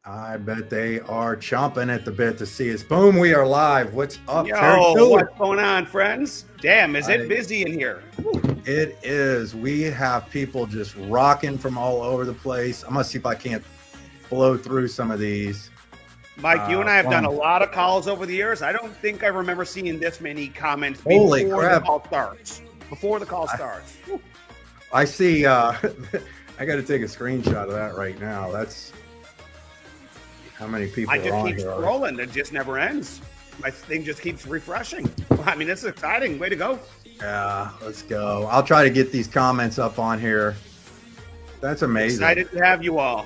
I bet they are chomping at the bit to see us. Boom, we are live. What's up, Terry? Yo, what's going on, friends? Damn, is it busy in here? It is. We have people just rocking from all over the place. I'm going to see if I can't blow through some of these. Mike, you and I have done a lot of calls over the years. I don't think I remember seeing this many comments Holy before crap. the call starts. Before the call starts. I see. I got to take a screenshot of that right now. That's how many people I are just on keep here. scrolling. It just never ends. My thing just keeps refreshing. I mean, it's exciting. Way to go. Yeah, let's go. I'll try to get these comments up on here. That's amazing. Excited to have you all.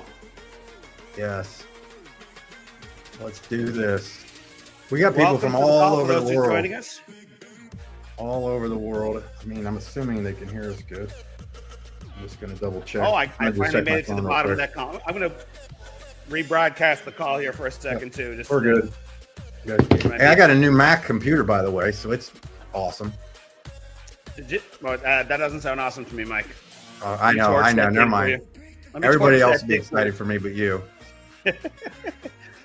Yes. Let's do this. We got people from all over the world. Joining us. All over the world. I mean, I'm assuming they can hear us good. I'm just going to double check. Oh, I finally made it to the bottom of that call. I'm going to rebroadcast the call here for a second, too. Just we're good. Hey, I got a new Mac computer, by the way, so it's awesome. That doesn't sound awesome to me, Mike. I know. Never mind. Everybody else would be excited for me, but you.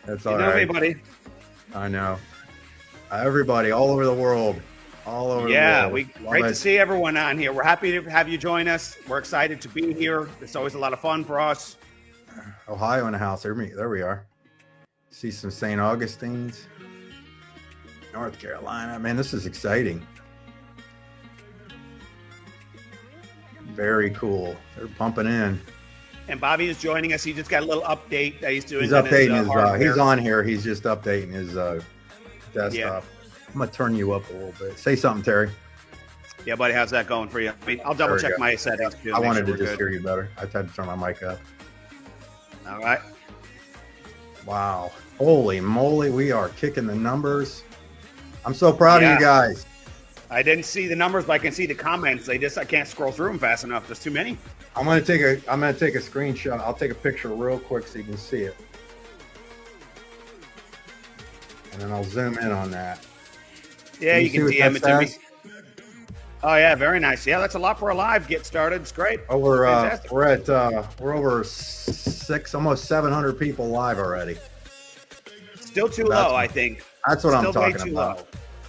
That's all right. You know me, buddy. I know. Everybody, all over the world. All over the world. Yeah, great to see everyone on here. We're happy to have you join us. We're excited to be here. It's always a lot of fun for us. Ohio in the house. There we are. See some St. Augustine's. North Carolina. Man, this is exciting. Very cool. They're pumping in. And Bobby is joining us. He just got a little update that he's doing. He's updating his he's on here. He's just updating his desktop. Yeah. I'm gonna turn you up a little bit. Say something, Terry. Yeah, buddy, how's that going for you? I mean, I'll double check my settings too. I wanted to just hear you better. I tried to turn my mic up. All right. Wow. Holy moly, we are kicking the numbers. I'm so proud of you guys. I didn't see the numbers, but I can see the comments. I can't scroll through them fast enough. There's too many. I'm gonna take a screenshot. I'll take a picture real quick so you can see it. And then I'll zoom in on that. Yeah, you can DM it to me. Oh yeah, very nice. Yeah, that's a lot for a live get started. It's great. Oh, we're over almost 700 people live already. Still too low, I think. That's what I'm talking about. Low.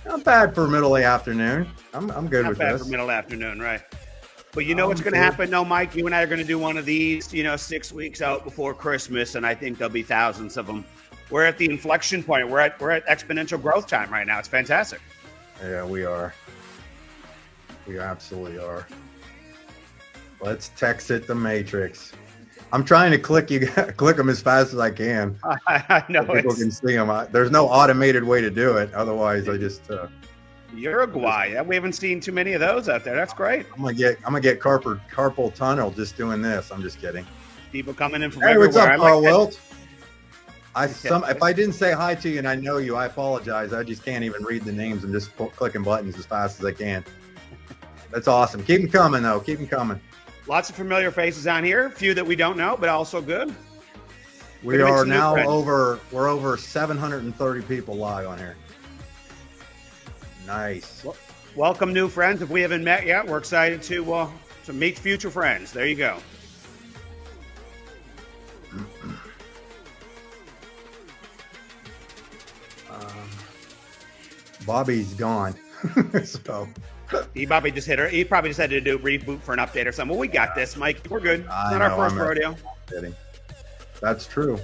Not bad for middle of the afternoon. I'm good with this. Not bad for middle afternoon, right? But you know what's going to happen, though, Mike? You and I are going to do one of these, 6 weeks out before Christmas, and I think there'll be thousands of them. We're at the inflection point. We're at exponential growth time right now. It's fantastic. Yeah, we are. We absolutely are. Let's Texit the Matrix. I'm trying to click them as fast as I can. I know. So people can see them. There's no automated way to do it. Otherwise, I just. Uruguay. Yeah, we haven't seen too many of those out there. That's great. I'm gonna get carpal tunnel just doing this. I'm just kidding. People coming in from everywhere. What's up, Carl Wilt? If I didn't say hi to you and I know you, I apologize. I just can't even read the names. I'm just clicking buttons as fast as I can. That's awesome. Keep them coming, though. Keep them coming. Lots of familiar faces on here. A few that we don't know, but also good. We are now over 730 people live on here. Nice. Welcome, new friends. If we haven't met yet, we're excited to meet future friends. There you go. Bobby's gone. So he probably just had to do a reboot for an update or something. Well, we got this, Mike. We're good. It's not our first rodeo. That's true.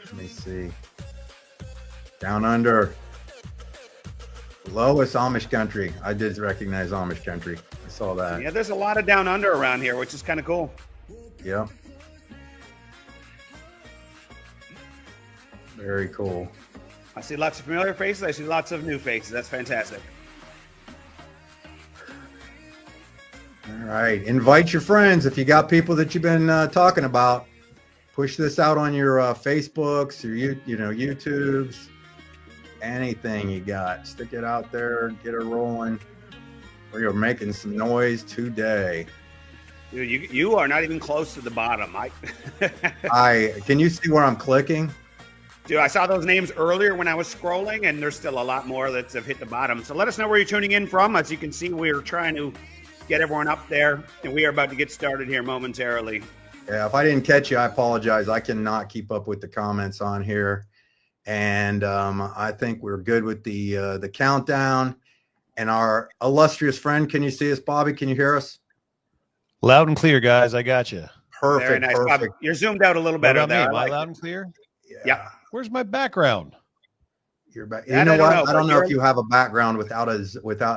Let me see. Down under. Lowest Amish country. I did recognize Amish country. I saw that. Yeah, there's a lot of down under around here, which is kind of cool. Yeah. Very cool. I see lots of familiar faces. I see lots of new faces. That's fantastic. All right. Invite your friends. If you got people that you've been talking about, push this out on your Facebooks or YouTubes. Anything you got, stick it out there, get it rolling. We are making some noise today. Dude, you are not even close to the bottom. Can you see where I'm clicking? Dude, I saw those names earlier when I was scrolling, and there's still a lot more that have hit the bottom. So let us know where you're tuning in from. As you can see, we're trying to get everyone up there, and we are about to get started here momentarily. Yeah, if I didn't catch you, I apologize. I cannot keep up with the comments on here. And I think we're good with the countdown. And our illustrious friend, can you see us, Bobby? Can you hear us? Loud and clear, guys. I got you. Perfect. Very nice. Perfect. You're zoomed out a little What better about me? there. Am I loud and clear? Yeah. Where's my background? You're back. That You know I don't what? know, I don't but know if you're- you have a background without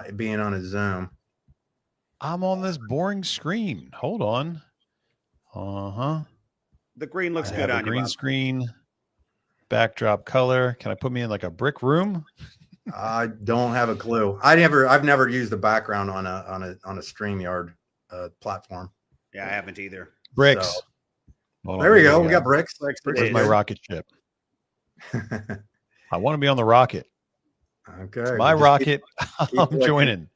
it being on a Zoom. I'm on this boring screen. Hold on. The green looks I good have a on you, green Bob. screen. Backdrop color. Can I put me in like a brick room? I don't have a clue. I've never used the background on a StreamYard platform. Yeah, I haven't either. Bricks. So, Hold there on, we go. We got bricks. Bricks Bricks Where's it my is. rocket ship? I want to be on the rocket. Okay. It's my we'll just rocket. keep I'm looking. joining.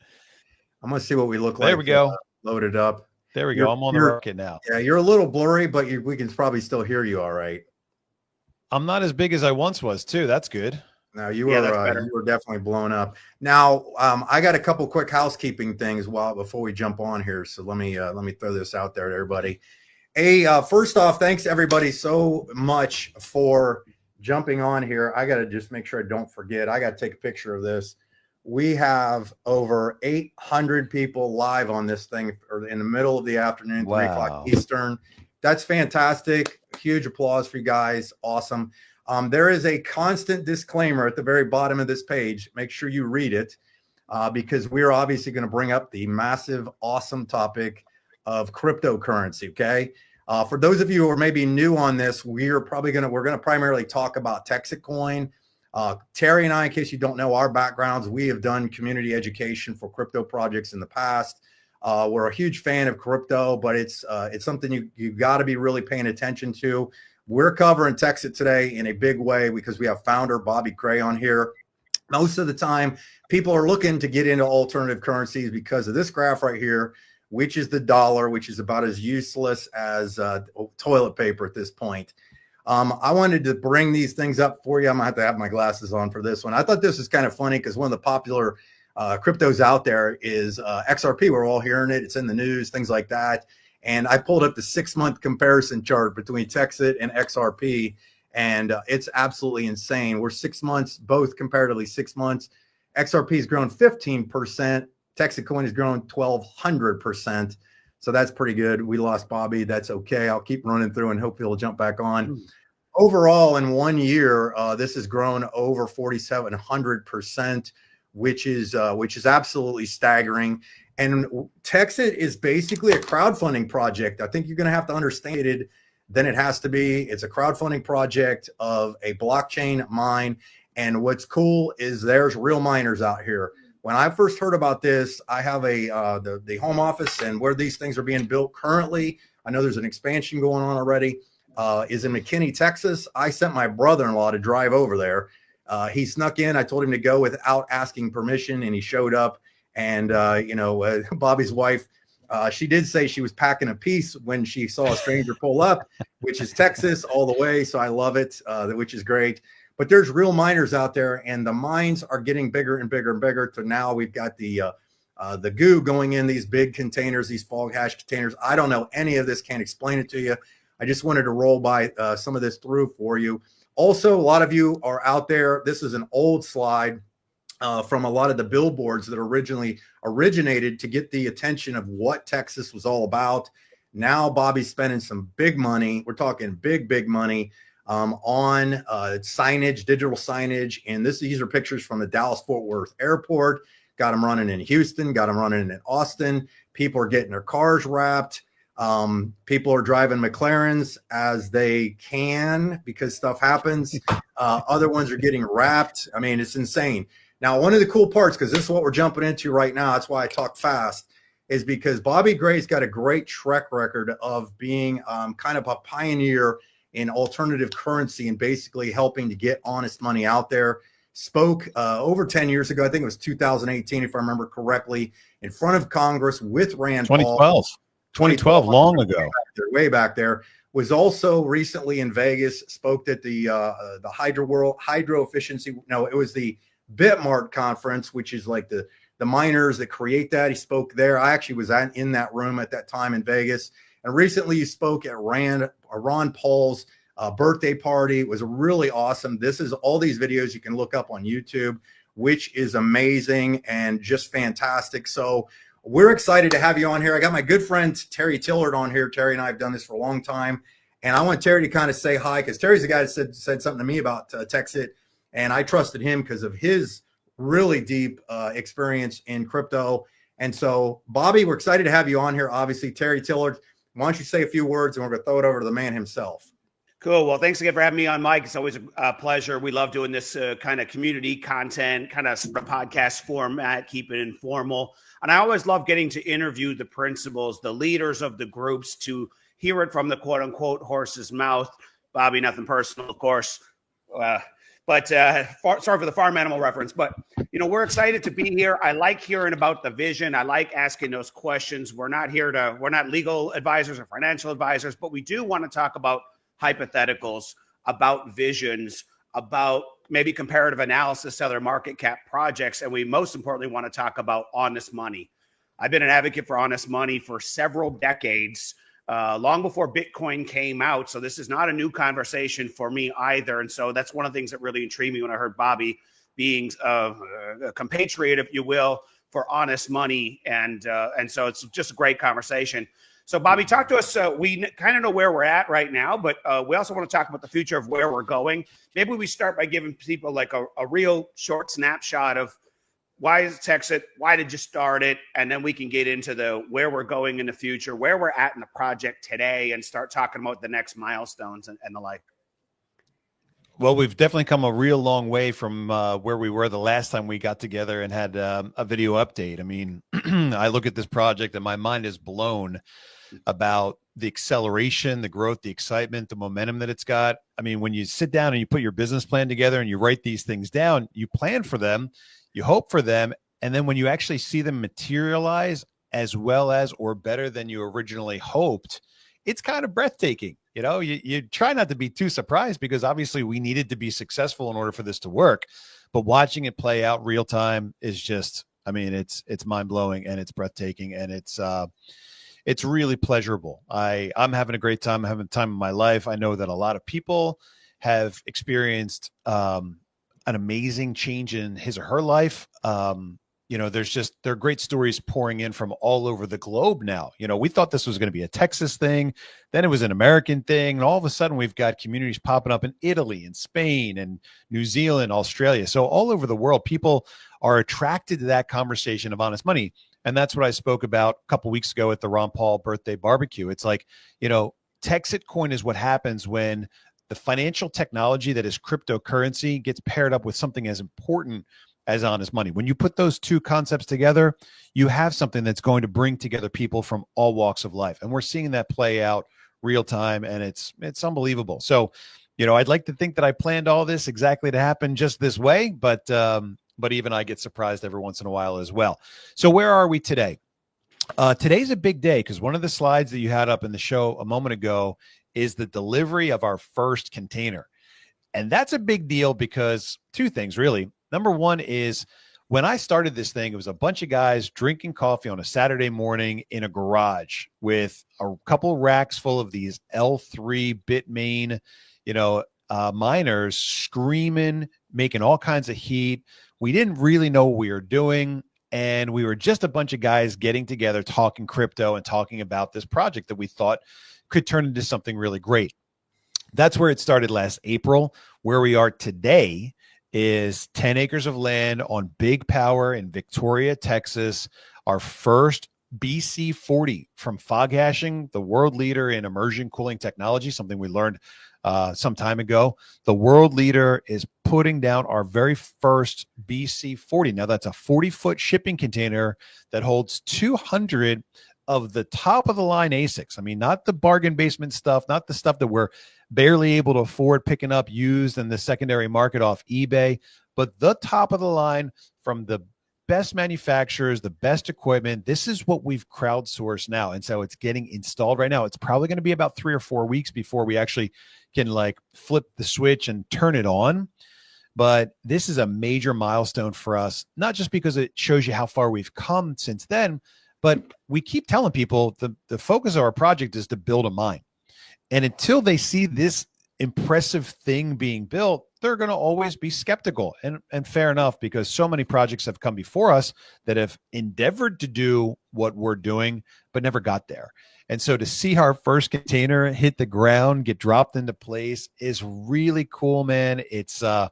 I'm gonna see what we look like. There we go. Loaded up. There we go. I'm on the rocket now. Yeah, you're a little blurry, but we can probably still hear you all right. I'm not as big as I once was, too. That's good. Now you Yeah, were that's better. you were definitely blown up. Now I got a couple quick housekeeping things before we jump on here. So let me throw this out there to everybody. First off, thanks everybody so much for jumping on here. I got to just make sure I don't forget. I got to take a picture of this. We have over 800 people live on this thing or in the middle of the afternoon, 3 o'clock Eastern. That's fantastic. Huge applause for you guys. Awesome. There is a constant disclaimer at the very bottom of this page. Make sure you read it because we're obviously going to bring up the massive, awesome topic of cryptocurrency. Okay. For those of you who are maybe new on this, we're going to primarily talk about Texit Coin. Terry and I, in case you don't know our backgrounds, we have done community education for crypto projects in the past. We're a huge fan of crypto, but it's something you've got to be really paying attention to. We're covering Texit today in a big way because we have founder Bobby Gray on here. Most of the time, people are looking to get into alternative currencies because of this graph right here, which is the dollar, which is about as useless as toilet paper at this point. I wanted to bring these things up for you. I'm gonna have to have my glasses on for this one. I thought this was kind of funny because one of the popular cryptos out there is XRP. We're all hearing it. It's in the news, things like that. And I pulled up the 6-month comparison chart between Texit and XRP, and it's absolutely insane. We're 6 months, both comparatively 6 months. XRP has grown 15%. Texit Coin has grown 1,200%. So that's pretty good. We lost Bobby. That's okay. I'll keep running through and hope he'll jump back on. Overall, in 1 year, this has grown over 4,700%, which is absolutely staggering. And Texit is basically a crowdfunding project. I think you're going to have to understand it than it has to be. It's a crowdfunding project of a blockchain mine. And what's cool is there's real miners out here. When I first heard about this, I have the home office and where these things are being built currently. I know there's an expansion going on already. Is in McKinney, Texas. I sent my brother-in-law to drive over there. He snuck in. I told him to go without asking permission, and he showed up. And Bobby's wife, she did say she was packing a piece when she saw a stranger pull up, which is Texas all the way. So I love it, which is great. But there's real miners out there, and the mines are getting bigger and bigger and bigger. To now we've got the goo going in these big containers, these fog hash containers. I don't know any of this. Can't explain it to you. I just wanted to roll by some of this through for you. Also, a lot of you are out there. This is an old slide from a lot of the billboards that originally originated to get the attention of what Texas was all about. Now Bobby's spending some big money. We're talking big money on signage, digital signage. And these are pictures from the Dallas-Fort Worth airport. Got them running in Houston, got them running in Austin. People are getting their cars wrapped. People are driving McLarens as they can because stuff happens. Other ones are getting wrapped. I mean, it's insane. Now, one of the cool parts, because this is what we're jumping into right now, that's why I talk fast, is because Bobby Gray's got a great track record of being kind of a pioneer in alternative currency and basically helping to get honest money out there. Spoke over 10 years ago, I think it was 2018, if I remember correctly, in front of Congress with Rand Paul. 2012, long ago. Way back there. Was also recently in Vegas, spoke at the hydro efficiency. No, it was the Bitmart conference, which is like the miners that create that. He spoke there. I actually was in that room at that time in Vegas. And recently you spoke at Ron Paul's birthday party. It was really awesome. This is all these videos you can look up on YouTube, which is amazing and just fantastic. So we're excited to have you on here. I got my good friend Terry Tillard on here. Terry and I have done this for a long time. And I want Terry to kind of say hi, because Terry's the guy that said something to me about Texit. And I trusted him because of his really deep experience in crypto. And so, Bobby, we're excited to have you on here. Obviously, Terry Tillard, why don't you say a few words, and we're going to throw it over to the man himself. Cool. Well, thanks again for having me on, Mike. It's always a pleasure. We love doing this kind of community content, kind of podcast format, keep it informal. And I always love getting to interview the principals, the leaders of the groups, to hear it from the quote unquote horse's mouth. Bobby, nothing personal, of course. Sorry for the farm animal reference, but we're excited to be here. I like hearing about the vision. I like asking those questions. We're not legal advisors or financial advisors, but we do want to talk about hypotheticals, about visions, about maybe comparative analysis to other market cap projects. And we most importantly want to talk about honest money. I've been an advocate for honest money for several decades, long before Bitcoin came out. So this is not a new conversation for me either. And so that's one of the things that really intrigued me when I heard Bobby being a compatriot, if you will, for honest money. And so it's just a great conversation. So Bobby, talk to us. We kind of know where we're at right now, but we also want to talk about the future of where we're going. Maybe we start by giving people like a real short snapshot of why is Texit? Why did you start it? And then we can get into the where we're going in the future, where we're at in the project today, and start talking about the next milestones and the like. Well, we've definitely come a real long way from where we were the last time we got together and had a video update. I mean, I look at this project and my mind is blown about the acceleration, the growth, the excitement, the momentum that it's got. I mean, when you sit down and you put your business plan together and you write these things down, you plan for them, you hope for them, and then when you actually see them materialize as well as or better than you originally hoped, it's kind of breathtaking. You try not to be too surprised, because obviously we needed to be successful in order for this to work. But watching it play out real time is just, I mean, it's mind blowing and it's breathtaking and it's really pleasurable. I'm having a great time. I'm having the time of my life. I know that a lot of people have experienced an amazing change in his or her life. There are great stories pouring in from all over the globe now. We thought this was going to be a Texas thing, then it was an American thing, and all of a sudden we've got communities popping up in Italy and Spain and New Zealand, Australia. So all over the world, people are attracted to that conversation of honest money. And that's what I spoke about a couple weeks ago at the Ron Paul birthday barbecue. It's like, Texit Coin is what happens when the financial technology that is cryptocurrency gets paired up with something as important as honest money. When you put those two concepts together, you have something that's going to bring together people from all walks of life. And we're seeing that play out real time, and it's unbelievable. So, I'd like to think that I planned all this exactly to happen just this way, but even I get surprised every once in a while as well. So where are we today? Today's a big day, because one of the slides that you had up in the show a moment ago is the delivery of our first container. And that's a big deal because two things, really. Number one is, when I started this thing, it was a bunch of guys drinking coffee on a Saturday morning in a garage with a couple racks full of these L3 Bitmain, miners screaming, making all kinds of heat. We didn't really know what we were doing. And we were just a bunch of guys getting together, talking crypto and talking about this project that we thought could turn into something really great. That's where it started last April. Where we are today is 10 acres of land on Big Power in Victoria, Texas. Our first BC40 from Fog Hashing, the world leader in immersion cooling technology, something we learned some time ago. The world leader is putting down our very first BC40. Now, that's a 40-foot shipping container that holds 200 of the top of the line ASICs. I mean, not the bargain basement stuff, not the stuff that we're barely able to afford picking up used in the secondary market off eBay, but the top of the line from the best manufacturers, the best equipment. This is what we've crowdsourced now. And so it's getting installed right now. It's probably going to be about 3 or 4 weeks before we actually can flip the switch and turn it on. But this is a major milestone for us, not just because it shows you how far we've come since then, But we keep telling people the focus of our project is to build a mine. And until they see this impressive thing being built, they're going to always be skeptical. And fair enough, because so many projects have come before us that have endeavored to do what we're doing, but never got there. And so to see our first container hit the ground, get dropped into place is really cool, man. It's not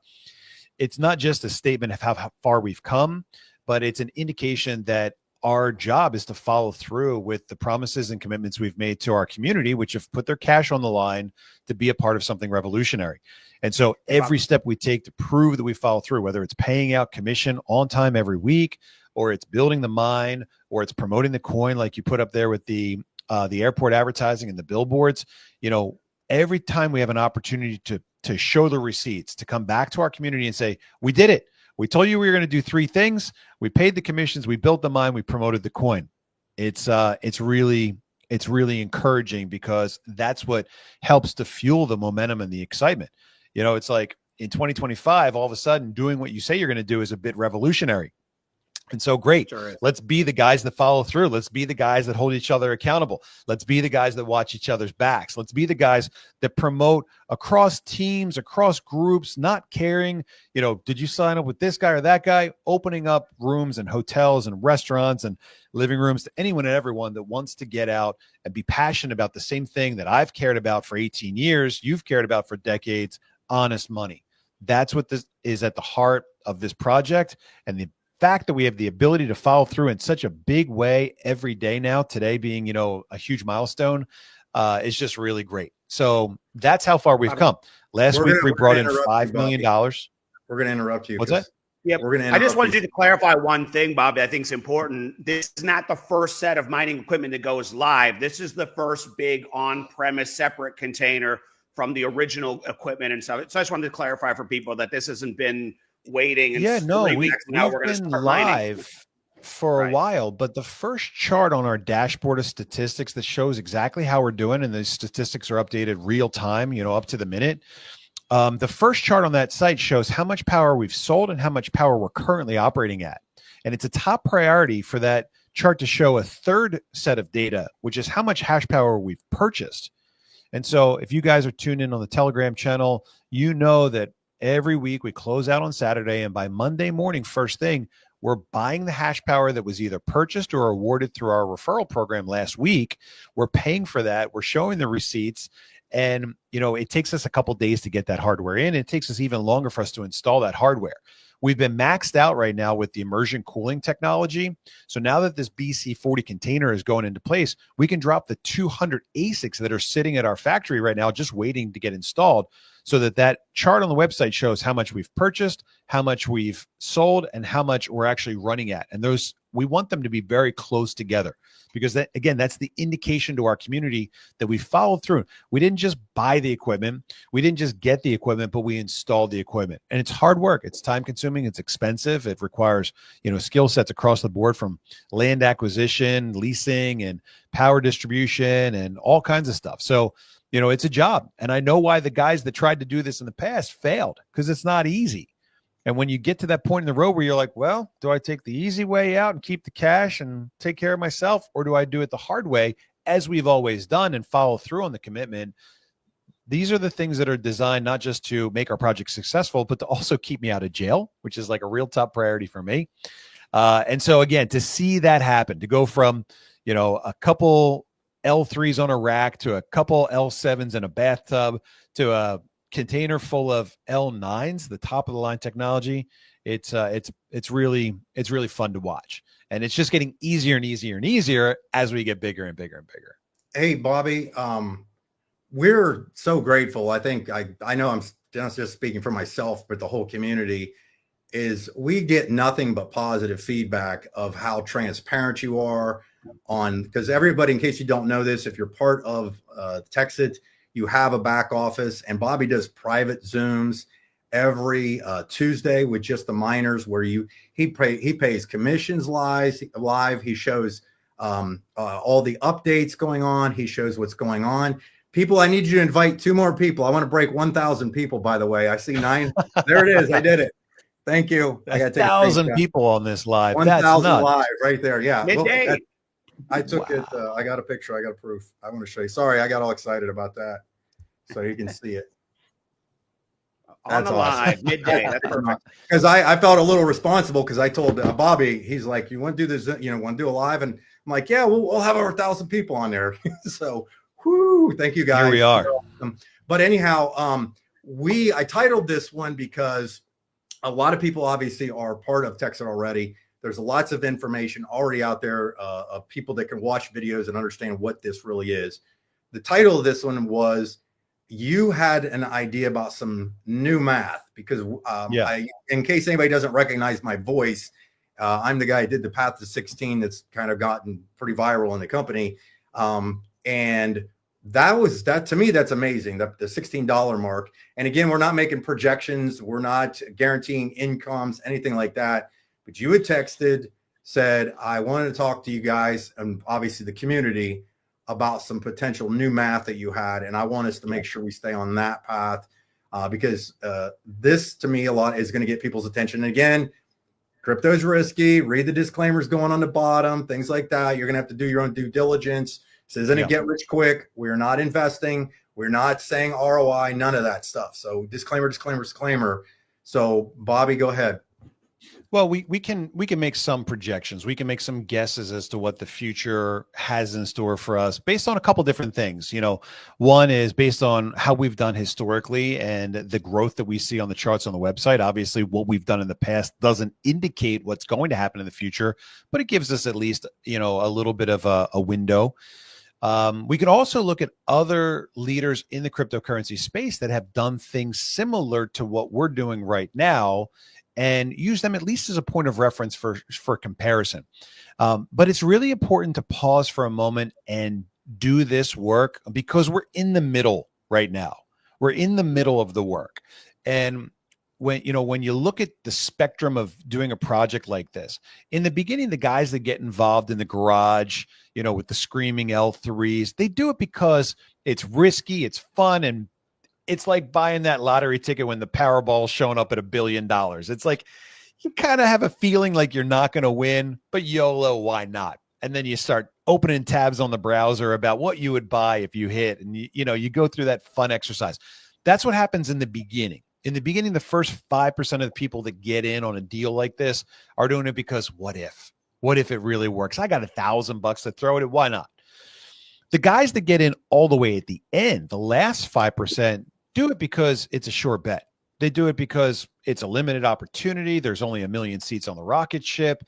just a statement of how far we've come, but it's an indication that our job is to follow through with the promises and commitments we've made to our community, which have put their cash on the line to be a part of something revolutionary. And so every step we take to prove that we follow through, whether it's paying out commission on time every week, or it's building the mine, or it's promoting the coin like you put up there with the airport advertising and the billboards, every time we have an opportunity to show the receipts, to come back to our community and say, we did it. We told you we were going to do 3 things. We paid the commissions. We built the mine. We promoted the coin. It's really encouraging, because that's what helps to fuel the momentum and the excitement. It's like in 2025, all of a sudden doing what you say you're going to do is a bit revolutionary. And so great. Sure, let's be the guys that follow through. Let's be the guys that hold each other accountable. Let's be the guys that watch each other's backs. Let's be the guys that promote across teams, across groups, not caring, did you sign up with this guy or that guy? Opening up rooms and hotels and restaurants and living rooms to anyone and everyone that wants to get out and be passionate about the same thing that I've cared about for 18 years, you've cared about for decades, honest money. That's what this is at the heart of this project. And the fact that we have the ability to follow through in such a big way every day now, today being, a huge milestone, is just really great. So that's how far we've come. Last week we brought in $5 million. We're going to interrupt you. What's that? Yeah, I just wanted you to clarify one thing, Bobby. I think it's important. This is not the first set of mining equipment that goes live. This is the first big on-premise separate container from the original equipment and stuff. So I just wanted to clarify for people that this hasn't been waiting. And we've been live for a while, but the first chart on our dashboard of statistics that shows exactly how we're doing, and the statistics are updated real time, up to the minute. The first chart on that site shows how much power we've sold and how much power we're currently operating at. And it's a top priority for that chart to show a third set of data, which is how much hash power we've purchased. And so if you guys are tuned in on the Telegram channel, you know that every week we close out on Saturday, and by Monday morning, first thing, we're buying the hash power that was either purchased or awarded through our referral program last week. We're paying for that. We're showing the receipts. And, it takes us a couple days to get that hardware in. It takes us even longer for us to install that hardware. We've been maxed out right now with the immersion cooling technology. So now that this BC40 container is going into place, we can drop the 200 ASICs that are sitting at our factory right now, just waiting to get installed, so that chart on the website shows how much we've purchased, how much we've sold, and how much we're actually running at. And those, we want them to be very close together, because that, again, that's the indication to our community that we followed through. We didn't just buy the equipment. We didn't just get the equipment, but we installed the equipment. And it's hard work. It's time consuming. It's expensive. It requires, skill sets across the board, from land acquisition, leasing, and power distribution, and all kinds of stuff. So, it's a job. And I know why the guys that tried to do this in the past failed, because it's not easy. And when you get to that point in the road where you're like, well, do I take the easy way out and keep the cash and take care of myself? Or do I do it the hard way, as we've always done, and follow through on the commitment? These are the things that are designed not just to make our project successful, but to also keep me out of jail, which is like a real top priority for me. And so again, to see that happen, to go from, a couple L3s on a rack to a couple L7s in a bathtub to a container full of L9s, the top of the line technology, it's really fun to watch. And it's just getting easier and easier and easier as we get bigger and bigger and bigger. Hey, Bobby, we're so grateful. I think I know I'm not just speaking for myself, but the whole community, is we get nothing but positive feedback of how transparent you are on, because everybody, in case you don't know this, if you're part of Texit, you have a back office, and Bobby does private Zooms every Tuesday with just the miners, where he pays commissions live. He shows all the updates going on. He shows what's going on. People, I need you to invite 2 more people. I want to break 1,000 people, by the way. I see 9. There it is. I did it. Thank you. I got 1,000 people on this live. 1,000 live right there. Yeah. Midday. I took it. I got a picture. I got a proof. I want to show you. Sorry, I got all excited about that. So you can see it. On the live, midday. That's perfect. Because I felt a little responsible because I told Bobby, he's like, you want to do this, want to do a live? And I'm like, yeah, we'll have over 1,000 people on there. So, whoo, thank you guys. Here we are. But anyhow, I titled this one because a lot of people obviously are part of Texit already. There's lots of information already out there of people that can watch videos and understand what this really is. The title of this one was, you had an idea about some new math because in case anybody doesn't recognize my voice, I'm the guy who did the Path to 16 that's kind of gotten pretty viral in the company. And that to me, that's amazing. The $16 mark. And again, we're not making projections. We're not guaranteeing incomes, anything like that. But you had texted, said, I wanted to talk to you guys and obviously the community about some potential new math that you had. And I want us to make sure we stay on that path because this to me a lot is going to get people's attention. And again, crypto's risky. Read the disclaimers going on the bottom, things like that. You're going to have to do your own due diligence. This isn't a get rich quick. We're not investing. We're not saying ROI, none of that stuff. So disclaimer. So Bobby, go ahead. Well, we can make some projections. We can make some guesses as to what the future has in store for us based on a couple different things. One is based on how we've done historically and the growth that we see on the charts on the website. Obviously, what we've done in the past doesn't indicate what's going to happen in the future, but it gives us at least, a little bit of a window. We can also look at other leaders in the cryptocurrency space that have done things similar to what we're doing right now, and use them at least as a point of reference for comparison. But it's really important to pause for a moment and do this work because we're in the middle right now. We're in the middle of the work. And when you look at the spectrum of doing a project like this, in the beginning, the guys that get involved in the garage, with the screaming L3s, they do it because it's risky, it's fun, and it's like buying that lottery ticket when the Powerball is showing up at $1 billion. It's like you kind of have a feeling like you're not going to win, but YOLO, why not? And then you start opening tabs on the browser about what you would buy if you hit, and you go through that fun exercise. That's what happens in the beginning. In the beginning, the first 5% of the people that get in on a deal like this are doing it because what if? What if it really works? I got $1,000 to throw at it. Why not? The guys that get in all the way at the end, the last 5%, do it because it's a sure bet. They do it because it's a limited opportunity. There's only 1 million seats on the rocket ship.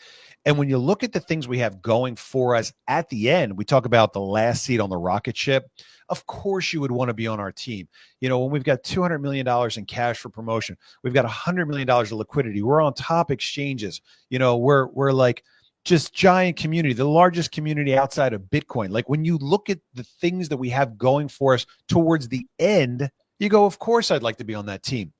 And when you look at the things we have going for us at the end, we talk about the last seat on the rocket ship. Of course, you would want to be on our team. When we've got $200 million in cash for promotion, we've got $100 million of liquidity. We're on top exchanges. We're like just giant community, the largest community outside of Bitcoin. Like when you look at the things that we have going for us towards the end, you go, of course, I'd like to be on that team.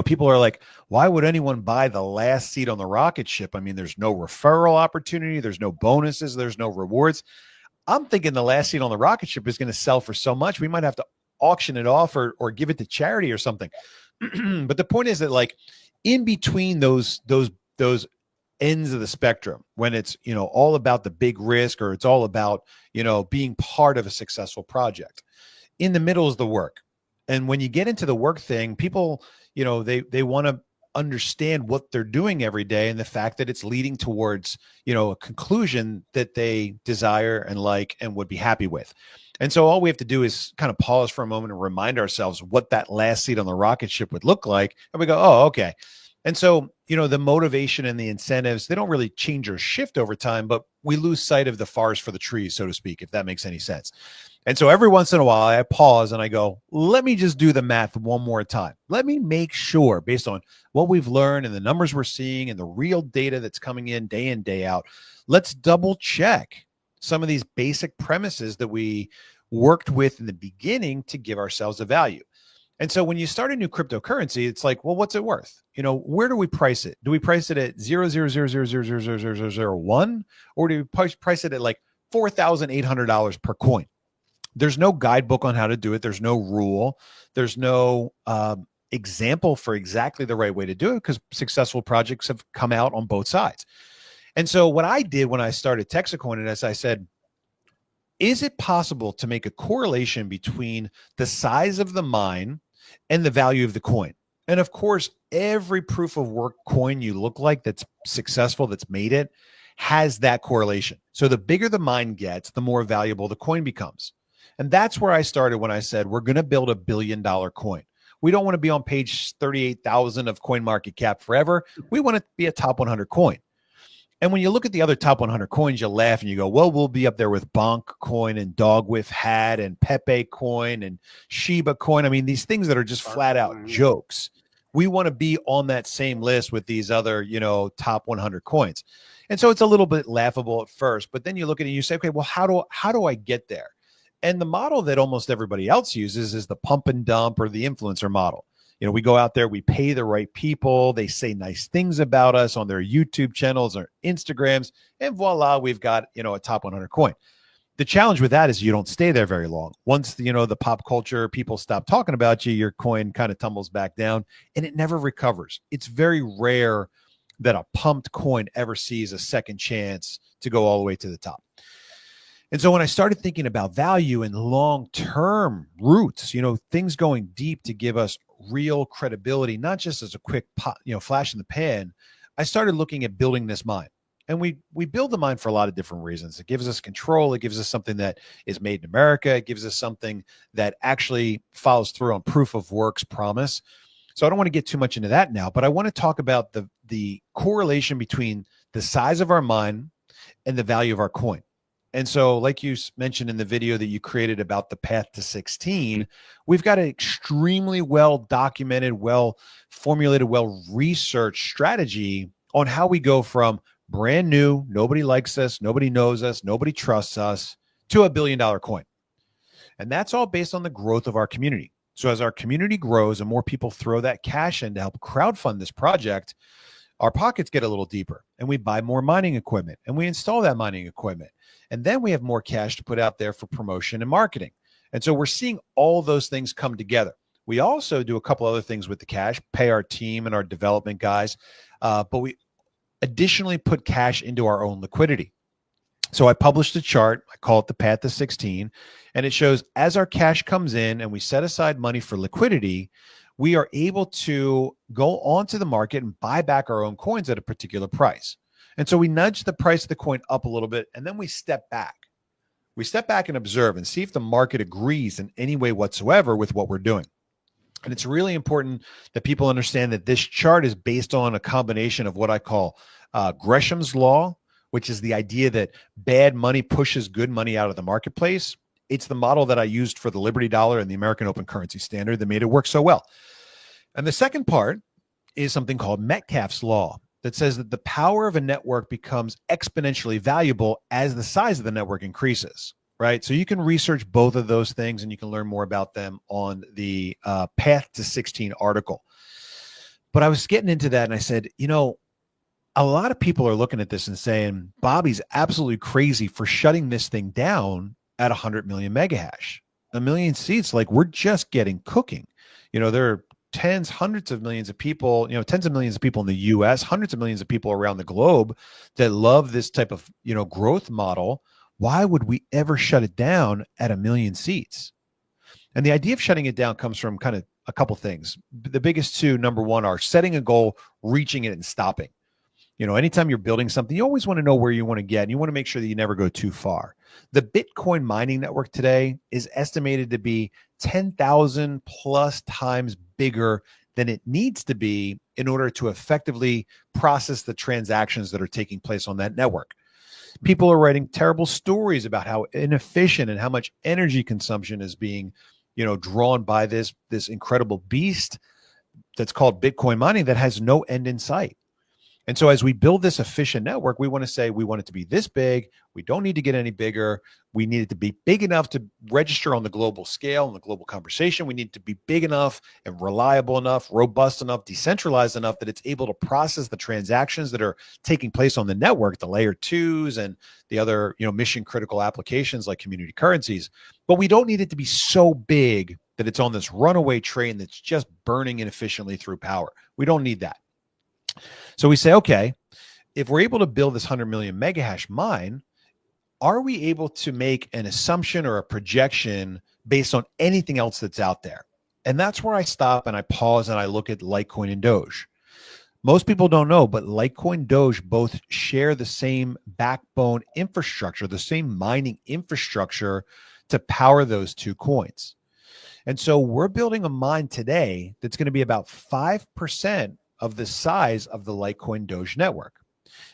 People are like, why would anyone buy the last seat on the rocket ship? I mean, there's no referral opportunity. There's no bonuses. There's no rewards. I'm thinking the last seat on the rocket ship is going to sell for so much. We might have to auction it off or give it to charity or something. But the point is that like in between those ends of the spectrum, when it's, all about the big risk or it's all about, being part of a successful project, in the middle is the work. And when you get into the work thing, people, they want to understand what they're doing every day and the fact that it's leading towards, a conclusion that they desire and like and would be happy with. And so all we have to do is kind of pause for a moment and remind ourselves what that last seat on the rocket ship would look like. And we go, oh, okay. And so, the motivation and the incentives, they don't really change or shift over time, but we lose sight of the forest for the trees, so to speak, if that makes any sense. And so every once in a while, I pause and I go, let me just do the math one more time. Let me make sure, based on what we've learned and the numbers we're seeing and the real data that's coming in, day out, let's double check some of these basic premises that we worked with in the beginning to give ourselves a value. And so when you start a new cryptocurrency, it's like, well, what's it worth? Where do we price it? Do we price it at 0.000000001, or do we price it at like $4,800 per coin? There's no guidebook on how to do it. There's no rule. There's no example for exactly the right way to do it because successful projects have come out on both sides. And so what I did when I started Texit Coin, is I said, is it possible to make a correlation between the size of the mine and the value of the coin? And of course, every proof of work coin you look like that's successful, that's made it, has that correlation. So the bigger the mine gets, the more valuable the coin becomes. And that's where I started when I said, we're going to build $1 billion coin. We don't want to be on page 38,000 of CoinMarketCap forever. We want to be a top 100 coin. And when you look at the other top 100 coins, you laugh and you go, well, we'll be up there with Bonk Coin and Dogwhiff Hat and Pepe Coin and Shiba Coin. I mean, these things that are just flat out jokes. We want to be on that same list with these other, top 100 coins. And so it's a little bit laughable at first, but then you look at it and you say, okay, well, how do I get there? And the model that almost everybody else uses is the pump and dump or the influencer model. We go out there, we pay the right people, they say nice things about us on their YouTube channels or Instagrams, and voila, we've got, a top 100 coin. The challenge with that is you don't stay there very long. Once, the pop culture people stop talking about you, your coin kind of tumbles back down and it never recovers. It's very rare that a pumped coin ever sees a second chance to go all the way to the top. And so when I started thinking about value and long-term roots, things going deep to give us real credibility, not just as a quick flash in the pan, I started looking at building this mine. And we build the mine for a lot of different reasons. It gives us control. It gives us something that is made in America. It gives us something that actually follows through on proof of work's promise. So I don't want to get too much into that now, but I want to talk about the correlation between the size of our mine and the value of our coin. And so, like you mentioned in the video that you created about the path to 16, we've got an extremely well documented, well formulated, well researched strategy on how we go from brand new, nobody likes us, nobody knows us, nobody trusts us, to $1 billion coin. And that's all based on the growth of our community. So as our community grows and more people throw that cash in to help crowdfund this project, our pockets get a little deeper and we buy more mining equipment and we install that mining equipment. And then we have more cash to put out there for promotion and marketing. And so we're seeing all those things come together. We also do a couple other things with the cash, pay our team and our development guys, but we additionally put cash into our own liquidity. So I published a chart, I call it the path to 16, and it shows as our cash comes in and we set aside money for liquidity, we are able to go onto the market and buy back our own coins at a particular price. And so we nudge the price of the coin up a little bit, and then we step back. We step back and observe and see if the market agrees in any way whatsoever with what we're doing. And it's really important that people understand that this chart is based on a combination of what I call Gresham's law, which is the idea that bad money pushes good money out of the marketplace. It's the model that I used for the Liberty Dollar and the American Open Currency Standard that made it work so well. And the second part is something called Metcalfe's law that says that the power of a network becomes exponentially valuable as the size of the network increases, right? So you can research both of those things and you can learn more about them on the Path to 16 article. But I was getting into that and I said, a lot of people are looking at this and saying, Bobby's absolutely crazy for shutting this thing down at 100 million megahash. 1 million seats, like we're just getting cooking. There are hundreds of millions of people, tens of millions of people in the US, hundreds of millions of people around the globe that love this type of, growth model. Why would we ever shut it down at 1 million seats? And the idea of shutting it down comes from kind of a couple things. The biggest two, number one, are setting a goal, reaching it, and stopping. Anytime you're building something, you always want to know where you want to get, and you want to make sure that you never go too far. The Bitcoin mining network today is estimated to be 10,000 plus times bigger than it needs to be in order to effectively process the transactions that are taking place on that network. People are writing terrible stories about how inefficient and how much energy consumption is being, drawn by this incredible beast that's called Bitcoin mining that has no end in sight. And so as we build this efficient network, we want to say we want it to be this big. We don't need to get any bigger. We need it to be big enough to register on the global scale, on the global conversation. We need it to be big enough and reliable enough, robust enough, decentralized enough that it's able to process the transactions that are taking place on the network, the layer twos and the other, mission critical applications like community currencies. But we don't need it to be so big that it's on this runaway train that's just burning inefficiently through power. We don't need that. So we say, okay, if we're able to build this 100 million mega hash mine, are we able to make an assumption or a projection based on anything else that's out there? And that's where I stop and I pause and I look at Litecoin and Doge. Most people don't know, but Litecoin, Doge both share the same backbone infrastructure, the same mining infrastructure to power those two coins. And so we're building a mine today that's going to be about 5% of the size of the Litecoin Doge network.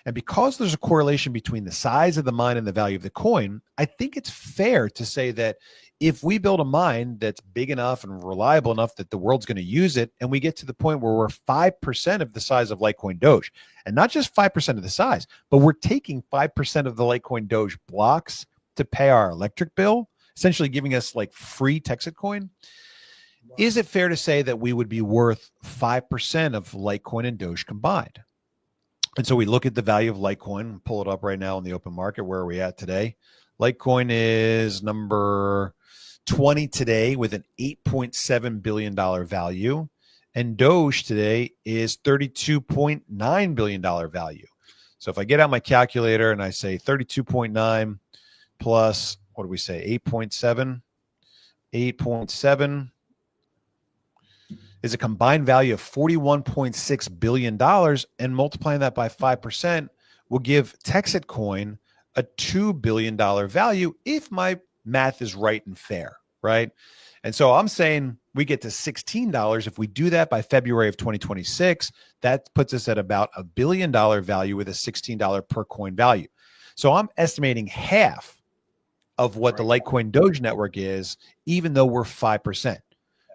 And because there's a correlation between the size of the mine and the value of the coin, I think it's fair to say that if we build a mine that's big enough and reliable enough that the world's going to use it, and we get to the point where we're 5% of the size of Litecoin Doge, and not just 5% of the size, but we're taking 5% of the Litecoin Doge blocks to pay our electric bill, essentially giving us like free Texit Coin. Is it fair to say that we would be worth 5% of Litecoin and Doge combined? And so we look at the value of Litecoin, pull it up right now in the open market. Where are we at today? Litecoin is number 20 today with an $8.7 billion value. And Doge today is $32.9 billion value. So if I get out my calculator and I say 32.9 plus, what do we say, 8.7? 8.7 is a combined value of $41.6 billion, and multiplying that by 5% will give Texit Coin a $2 billion value if my math is right and fair, right? And so I'm saying we get to $16. If we do that by February of 2026, that puts us at about $1 billion value with a $16 per coin value. So I'm estimating half of what the Litecoin Doge network is, even though we're 5%.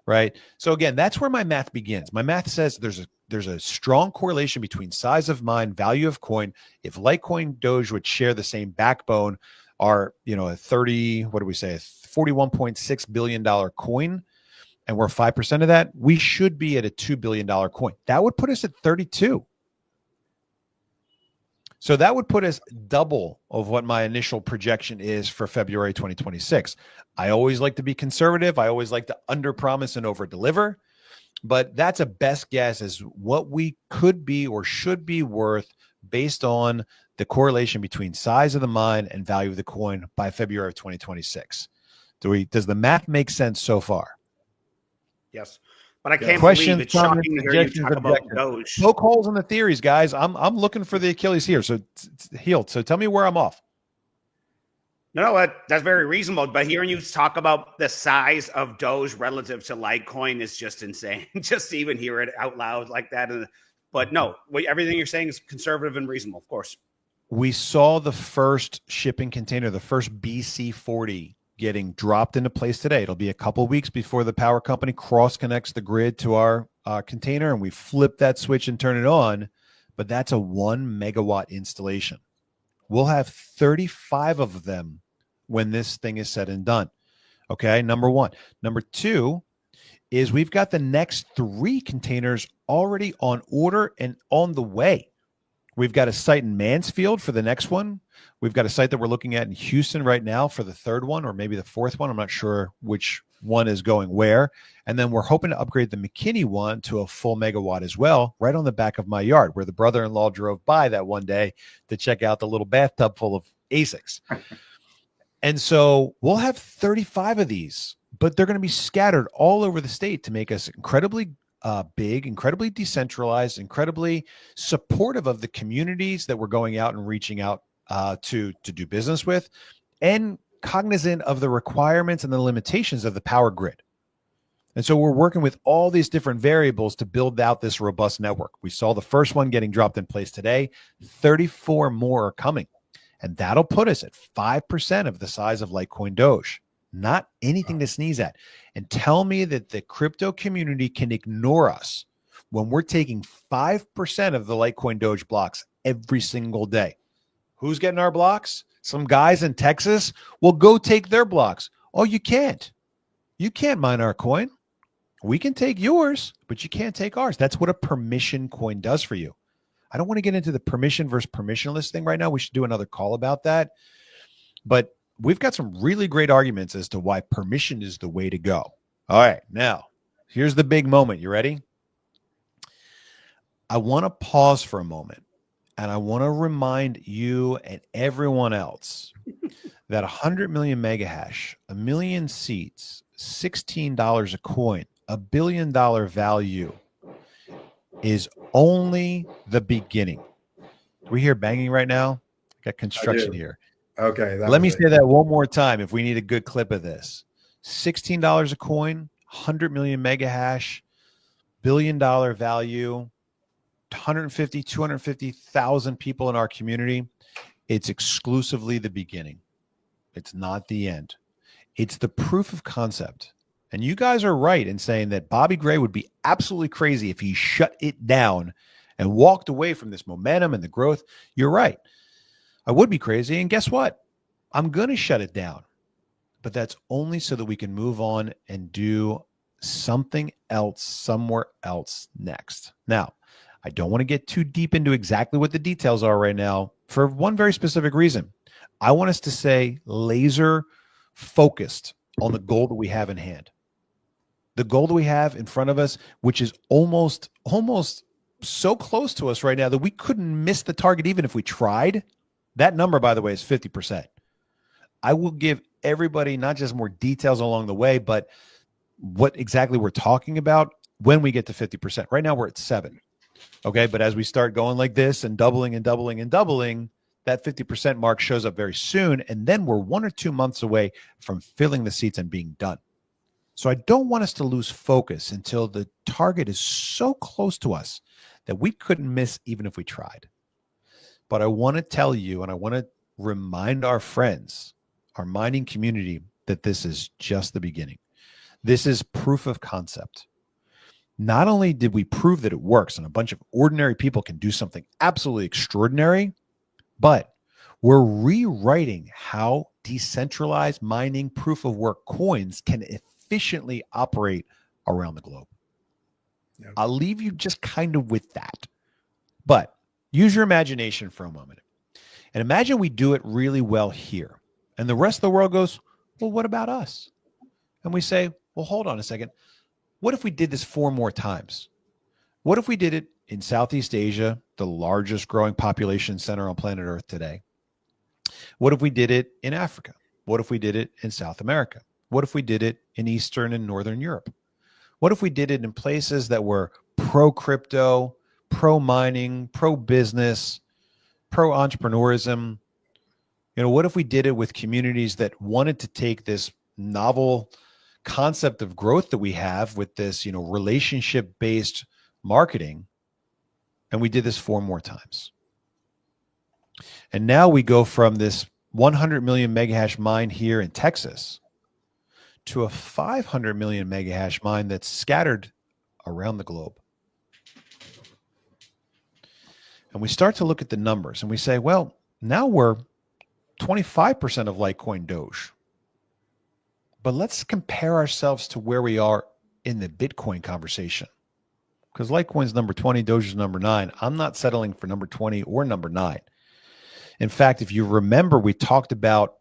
Right. So again, that's where my math begins. My math says there's a strong correlation between size of mine, value of coin. If Litecoin Doge would share the same backbone, are, a $41.6 billion coin, and we're 5% of that, we should be at a $2 billion coin. That would put us at 32. So that would put us double of what my initial projection is for February 2026. I always like to be conservative. I always like to underpromise and overdeliver, but that's a best guess as what we could be or should be worth based on the correlation between size of the mine and value of the coin by February of 2026. Does the math make sense so far? Yes. But I can't Questions, believe it's comments, shocking to hear you suggestions, talk about objections. Doge. Poke holes in the theories, guys. I'm looking for the Achilles here. So healed. So tell me where I'm off. No, that's very reasonable. But hearing you talk about the size of Doge relative to Litecoin is just insane. Just to even hear it out loud like that. But no, everything you're saying is conservative and reasonable, of course. We saw the first shipping container, the first BC40, getting dropped into place today. It'll be a couple weeks before the power company cross connects the grid to our container, and we flip that switch and turn it on. But that's a 1 megawatt installation. We'll have 35 of them when this thing is said and done. Okay, number one. Number two is we've got the next 3 containers already on order and on the way. We've got a site in Mansfield for the next one. We've got a site that we're looking at in Houston right now for the 3rd one, or maybe the 4th one. I'm not sure which one is going where. And then we're hoping to upgrade the McKinney one to a full megawatt as well, right on the back of my yard, where the brother-in-law drove by that one day to check out the little bathtub full of ASICs. And so we'll have 35 of these, but they're going to be scattered all over the state to make us incredibly big, incredibly decentralized, incredibly supportive of the communities that we're going out and reaching out to do business with, and cognizant of the requirements and the limitations of the power grid. And so we're working with all these different variables to build out this robust network. We saw the first one getting dropped in place today. 34 more are coming. And that'll put us at 5% of the size of Litecoin Doge. Not anything to sneeze at. And tell me that the crypto community can ignore us when we're taking 5% of the Litecoin Doge blocks every single day. Who's getting our blocks? Some guys in Texas. Well, go take their blocks. Oh, you can't. You can't mine our coin. We can take yours, but you can't take ours. That's what a permission coin does for you. I don't want to get into the permission versus permissionless thing right now. We should do another call about that. But we've got some really great arguments as to why permission is the way to go. All right, now, here's the big moment. You ready? I want to pause for a moment. And I want to remind you and everyone else that 100 million mega hash, 1 million seats, $16 a coin, $1 billion value is only the beginning. Do we hear banging right now? Got construction here. Okay. Let me say that one more time if we need a good clip of this. $16 a coin, 100 million mega hash, $1 billion value, 150, 250,000 people in our community. It's exclusively the beginning. It's not the end. It's the proof of concept. And you guys are right in saying that Bobby Gray would be absolutely crazy if he shut it down and walked away from this momentum and the growth. You're right. I would be crazy. And guess what? I'm going to shut it down. But that's only so that we can move on and do something else somewhere else next. Now, I don't want to get too deep into exactly what the details are right now for one very specific reason. I want us to stay laser focused on the goal that we have in hand. The goal that we have in front of us, which is almost so close to us right now that we couldn't miss the target even if we tried. That number, by the way, is 50%. I will give everybody not just more details along the way, but what exactly we're talking about when we get to 50%. Right now we're at 7. Okay. But as we start going like this and doubling and doubling and doubling, that 50% mark shows up very soon. And then we're 1 or 2 months away from filling the seats and being done. So I don't want us to lose focus until the target is so close to us that we couldn't miss even if we tried. But I want to tell you, and I want to remind our friends, our mining community, that this is just the beginning. This is proof of concept. Not only did we prove that it works and a bunch of ordinary people can do something absolutely extraordinary, but we're rewriting how decentralized mining proof of work coins can efficiently operate around the globe. Yep. I'll leave you just kind of with that. But use your imagination for a moment. And imagine we do it really well here. And the rest of the world goes, well, what about us? And we say, well, hold on a second. What if we did this 4 more times? What if we did it in Southeast Asia, the largest growing population center on planet Earth today? What if we did it in Africa? What if we did it in South America? What if we did it in Eastern and Northern Europe? What if we did it in places that were pro-crypto, pro-mining, pro-business, pro-entrepreneurism? You know, what if we did it with communities that wanted to take this novel concept of growth that we have with this, you know, relationship-based marketing, and we did this 4 more times? And now we go from this 100 million megahash mine here in Texas to a 500 million megahash mine that's scattered around the globe. And we start to look at the numbers and we say, well, now we're 25% of Litecoin Doge. But let's compare ourselves to where we are in the Bitcoin conversation. Because Litecoin's number 20, Doge is number 9. I'm not settling for number 20 or number 9. In fact, if you remember, we talked about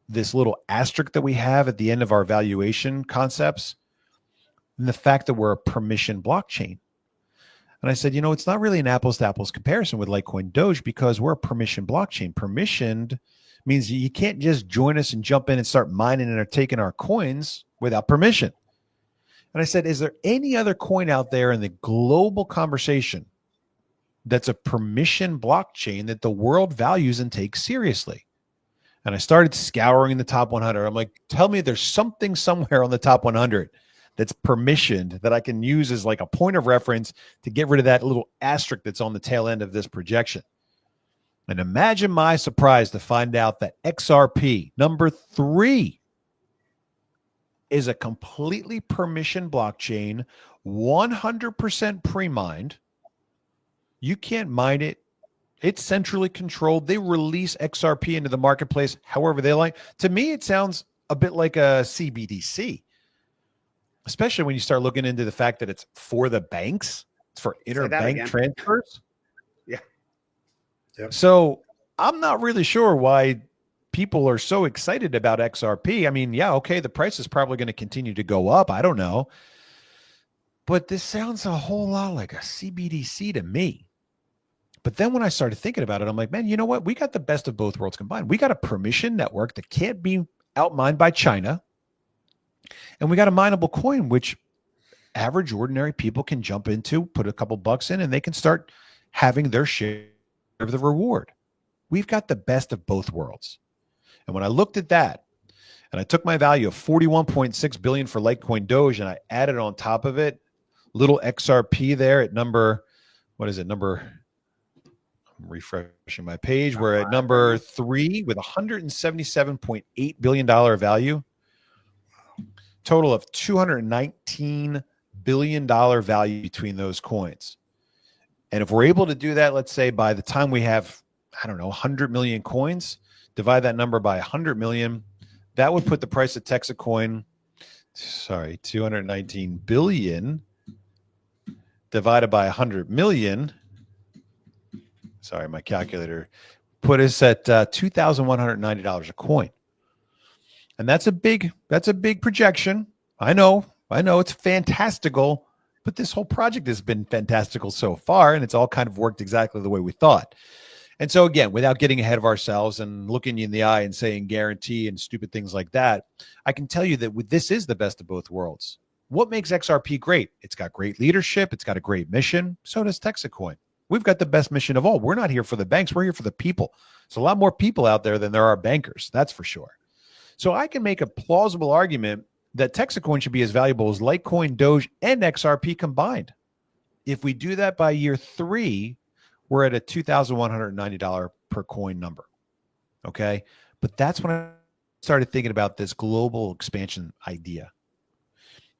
this little asterisk that we have at the end of our valuation concepts and the fact that we're a permission blockchain. And I said, you know, it's not really an apples to apples comparison with Litecoin Doge because we're a permission blockchain. Permissioned means you can't just join us and jump in and start mining and are taking our coins without permission. And I said, is there any other coin out there in the global conversation that's a permission blockchain that the world values and takes seriously? And I started scouring the top 100. I'm like, tell me there's something somewhere on the top 100 that's permissioned that I can use as like a point of reference to get rid of that little asterisk that's on the tail end of this projection. And imagine my surprise to find out that XRP, number 3, is a completely permission blockchain, 100% pre-mined. You can't mine it. It's centrally controlled. They release XRP into the marketplace however they like. To me, it sounds a bit like a CBDC, especially when you start looking into the fact that it's for the banks. It's for interbank transfers. Yeah. Yep. So I'm not really sure why people are so excited about XRP. I mean, yeah, okay, the price is probably going to continue to go up. I don't know. But this sounds a whole lot like a CBDC to me. But then when I started thinking about it, I'm like, man, you know what? We got the best of both worlds combined. We got a permission network that can't be outmined by China. And we got a mineable coin, which average ordinary people can jump into, put a couple bucks in, and they can start having their share of the reward. We've got the best of both worlds. And when I looked at that, and I took my value of 41.6 billion for Litecoin Doge, and I added on top of it little XRP there at number, what is it? I'm refreshing my page. We're at number 3 with $177.8 billion value. Total of $219 billion value between those coins. And if we're able to do that, let's say by the time we have, I don't know, 100 million coins, divide that number by 100 million, that would put the price of Texit Coin, 219 billion divided by 100 million. Sorry, my calculator put us at $2,190 a coin. And that's a big projection. I know it's fantastical, but this whole project has been fantastical so far, and it's all kind of worked exactly the way we thought. And so again, without getting ahead of ourselves and looking you in the eye and saying guarantee and stupid things like that, I can tell you that this is the best of both worlds. What makes XRP great? It's got great leadership. It's got a great mission. So does Texit Coin. We've got the best mission of all. We're not here for the banks. We're here for the people. There's a lot more people out there than there are bankers. That's for sure. So I can make a plausible argument that Texit Coin should be as valuable as Litecoin, Doge, and XRP combined. If we do that by year 3, we're at a $2,190 per coin number. Okay. But that's when I started thinking about this global expansion idea.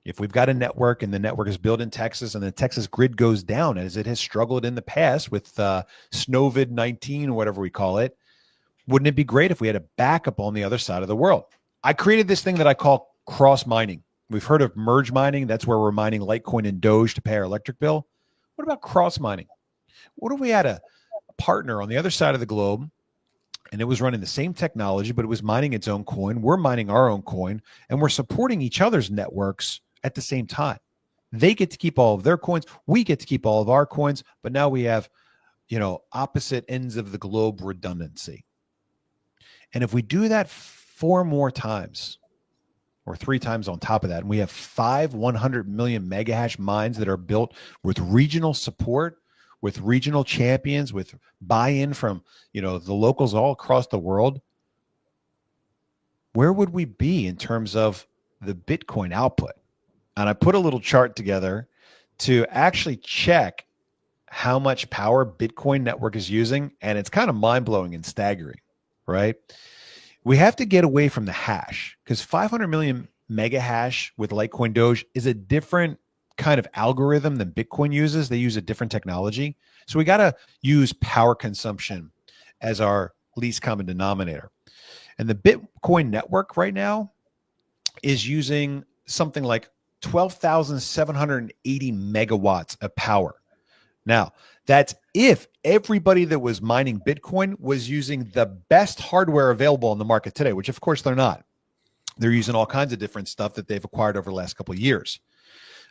If we've got a network and the network is built in Texas and the Texas grid goes down as it has struggled in the past with Snowvid-19 or whatever we call it, wouldn't it be great if we had a backup on the other side of the world? I created this thing that I call cross mining. We've heard of merge mining. That's where we're mining Litecoin and Doge to pay our electric bill. What about cross mining? What if we had a partner on the other side of the globe and it was running the same technology, but it was mining its own coin? We're mining our own coin, and we're supporting each other's networks at the same time. They get to keep all of their coins. We get to keep all of our coins, but now we have, opposite ends of the globe redundancy. And if we do that 4 more times or 3 times on top of that, and we have 5 100 million mega hash mines that are built with regional support, with regional champions, with buy-in from, the locals all across the world, where would we be in terms of the Bitcoin output? And I put a little chart together to actually check how much power Bitcoin network is using. And it's kind of mind-blowing and staggering, right? We have to get away from the hash because 500 million mega hash with Litecoin Doge is a different kind of algorithm than Bitcoin uses. They use a different technology. So we got to use power consumption as our least common denominator. And the Bitcoin network right now is using something like 12,780 megawatts of power. Now, that's if everybody that was mining Bitcoin was using the best hardware available on the market today, which of course they're not. They're using all kinds of different stuff that they've acquired over the last couple of years.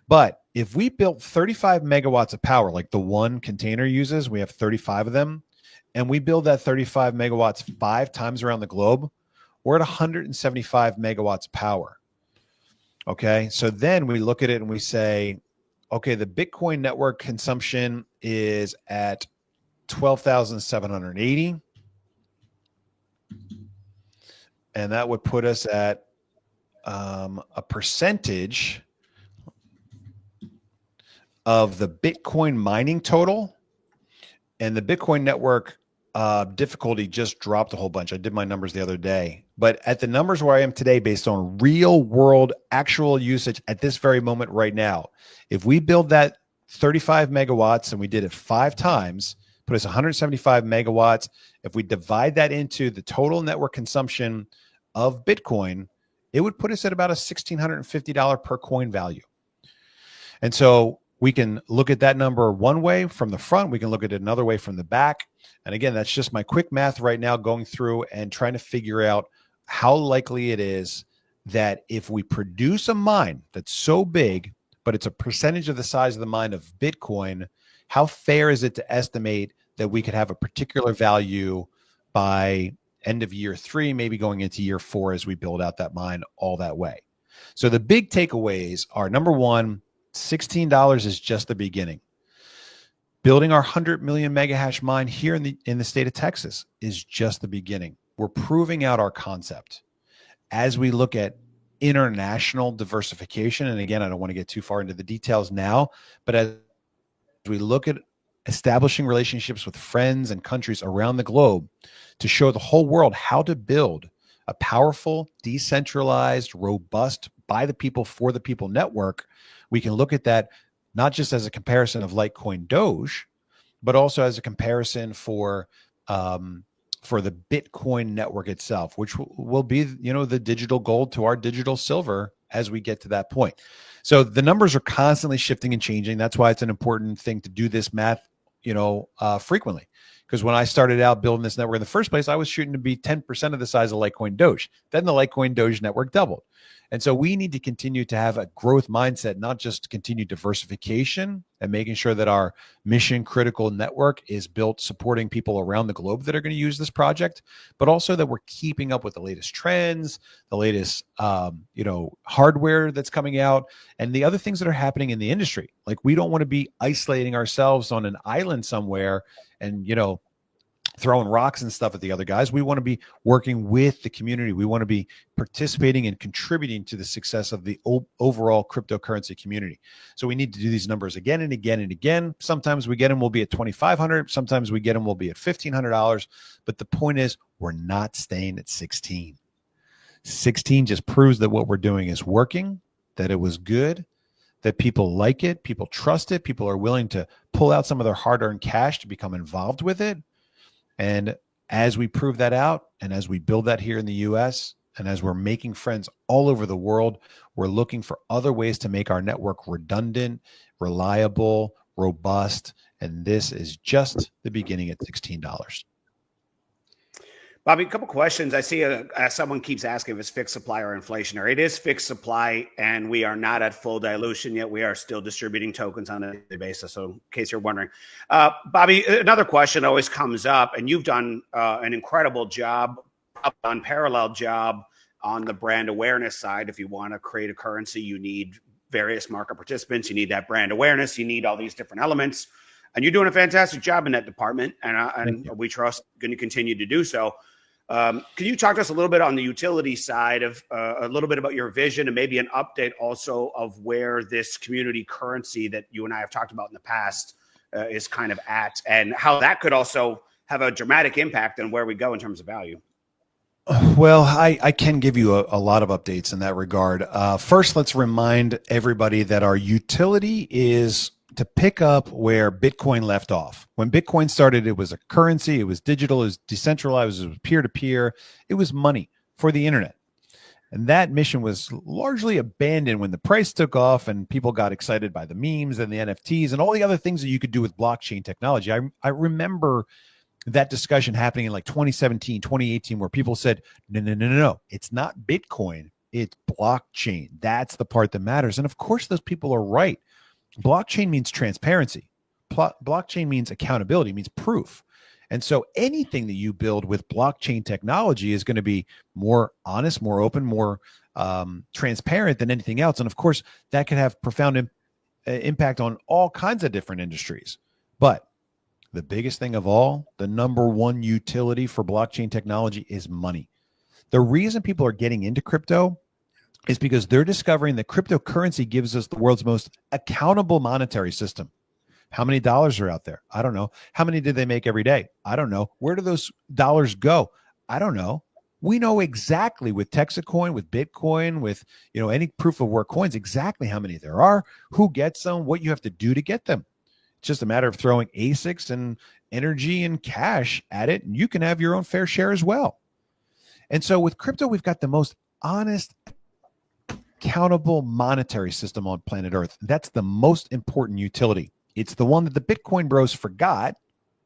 But if we built 35 megawatts of power, like the one container uses, we have 35 of them, and we build that 35 megawatts 5 times around the globe, we're at 175 megawatts of power. Okay, so then we look at it and we say, okay, the Bitcoin network consumption is at 12,780. And that would put us at a percentage of the Bitcoin mining total. And the Bitcoin network difficulty just dropped a whole bunch. I did my numbers the other day. But at the numbers where I am today, based on real world actual usage at this very moment right now, if we build that 35 megawatts and we did it 5 times, put us 175 megawatts. If we divide that into the total network consumption of Bitcoin, it would put us at about a $1,650 per coin value. And so we can look at that number one way from the front. We can look at it another way from the back. And again, that's just my quick math right now, going through and trying to figure out how likely it is that if we produce a mine that's so big, but it's a percentage of the size of the mine of Bitcoin, how fair is it to estimate that we could have a particular value by end of year 3, maybe going into year 4 as we build out that mine all that way. So the big takeaways are, number one, $16 is just the beginning. Building our 100 million megahash mine here in the state of Texas is just the beginning. We're proving out our concept. As we look at international diversification, and again, I don't want to get too far into the details now, but as we look at establishing relationships with friends and countries around the globe to show the whole world how to build a powerful, decentralized, robust, by the people, for the people network, we can look at that not just as a comparison of Litecoin Doge, but also as a comparison for the Bitcoin network itself, which will be, the digital gold to our digital silver as we get to that point. So the numbers are constantly shifting and changing. That's why it's an important thing to do this math, frequently. Because when I started out building this network in the first place, I was shooting to be 10% of the size of Litecoin Doge. Then the Litecoin Doge network doubled. And so we need to continue to have a growth mindset, not just continued diversification and making sure that our mission critical network is built supporting people around the globe that are going to use this project, but also that we're keeping up with the latest trends, the latest, hardware that's coming out, and the other things that are happening in the industry. Like, we don't want to be isolating ourselves on an island somewhere and, throwing rocks and stuff at the other guys. We want to be working with the community. We want to be participating and contributing to the success of the overall cryptocurrency community. So we need to do these numbers again and again and again. Sometimes we get them, we'll be at $2,500. Sometimes we get them, we'll be at $1,500. But the point is, we're not staying at 16. 16 just proves that what we're doing is working, that it was good, that people like it, people trust it, people are willing to pull out some of their hard-earned cash to become involved with it. And as we prove that out, and as we build that here in the US, and as we're making friends all over the world, we're looking for other ways to make our network redundant, reliable, robust. And this is just the beginning at $16. Bobby, a couple questions. I see someone keeps asking if it's fixed supply or inflationary. It is fixed supply, and we are not at full dilution yet. We are still distributing tokens on a daily basis. So in case you're wondering, Bobby, another question always comes up, and you've done an incredible job, unparalleled job on the brand awareness side. If you want to create a currency, you need various market participants. You need that brand awareness. You need all these different elements. And you're doing a fantastic job in that department, and we trust going to continue to do so. Can you talk to us a little bit on the utility side of a little bit about your vision, and maybe an update also of where this community currency that you and I have talked about in the past is kind of at, and how that could also have a dramatic impact on where we go in terms of value? Well, I can give you a lot of updates in that regard. First, let's remind everybody that our utility is to pick up where Bitcoin left off. When Bitcoin started, it was a currency, it was digital, it was decentralized, it was peer-to-peer, it was money for the internet. And that mission was largely abandoned when the price took off and people got excited by the memes and the NFTs and all the other things that you could do with blockchain technology. I remember that discussion happening in like 2017, 2018, where people said, no, it's not Bitcoin, it's blockchain. That's the part that matters. And of course, those people are right. Blockchain means transparency. Blockchain means accountability, means proof. And so anything that you build with blockchain technology is going to be more honest, more open, more transparent than anything else. And of course, that can have profound impact on all kinds of different industries. But the biggest thing of all, the number one utility for blockchain technology is money. The reason people are getting into crypto is because they're discovering that cryptocurrency gives us the world's most accountable monetary system. How many dollars are out there? I don't know. How many do they make every day? I don't know. Where do those dollars go? I don't know. We know exactly with Texit Coin, with Bitcoin, with any proof of work coins, exactly how many there are, who gets them, what you have to do to get them. It's just a matter of throwing ASICs and energy and cash at it, and you can have your own fair share as well. And so with crypto, we've got the most honest, accountable monetary system on planet Earth. That's the most important utility. It's the one that the Bitcoin bros forgot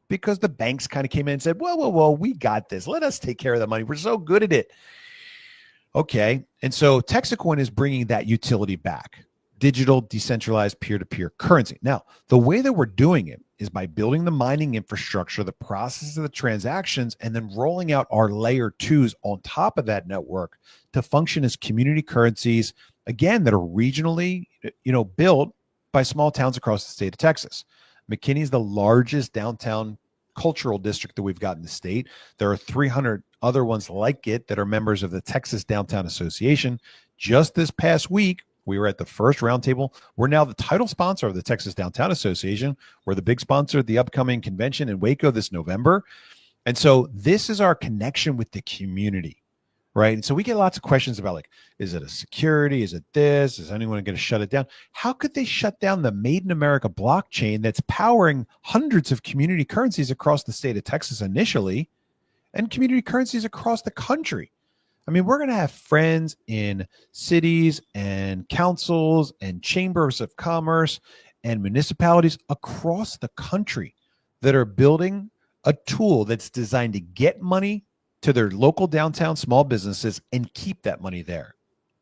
because the banks kind of came in and said, whoa, we got this. Let us take care of the money. We're so good at it. Okay. And so Texit Coin is bringing that utility back. digital, decentralized, peer-to-peer currency. Now, the way that we're doing it is by building the mining infrastructure, the process of the transactions, and then rolling out our layer 2s on top of that network to function as community currencies, again, that are regionally, built by small towns across the state of Texas. McKinney is the largest downtown cultural district that we've got in the state. There are 300 other ones like it that are members of the Texas Downtown Association. Just this past week, we were at the first roundtable. We're now the title sponsor of the Texas Downtown Association. We're the big sponsor of the upcoming convention in Waco this November. And so this is our connection with the community, right? And so we get lots of questions about, like, is it a security? Is it this? Is anyone going to shut it down? How could they shut down the Made in America blockchain that's powering hundreds of community currencies across the state of Texas initially, and community currencies across the country? I mean, we're going to have friends in cities and councils and chambers of commerce and municipalities across the country that are building a tool that's designed to get money to their local downtown small businesses and keep that money there.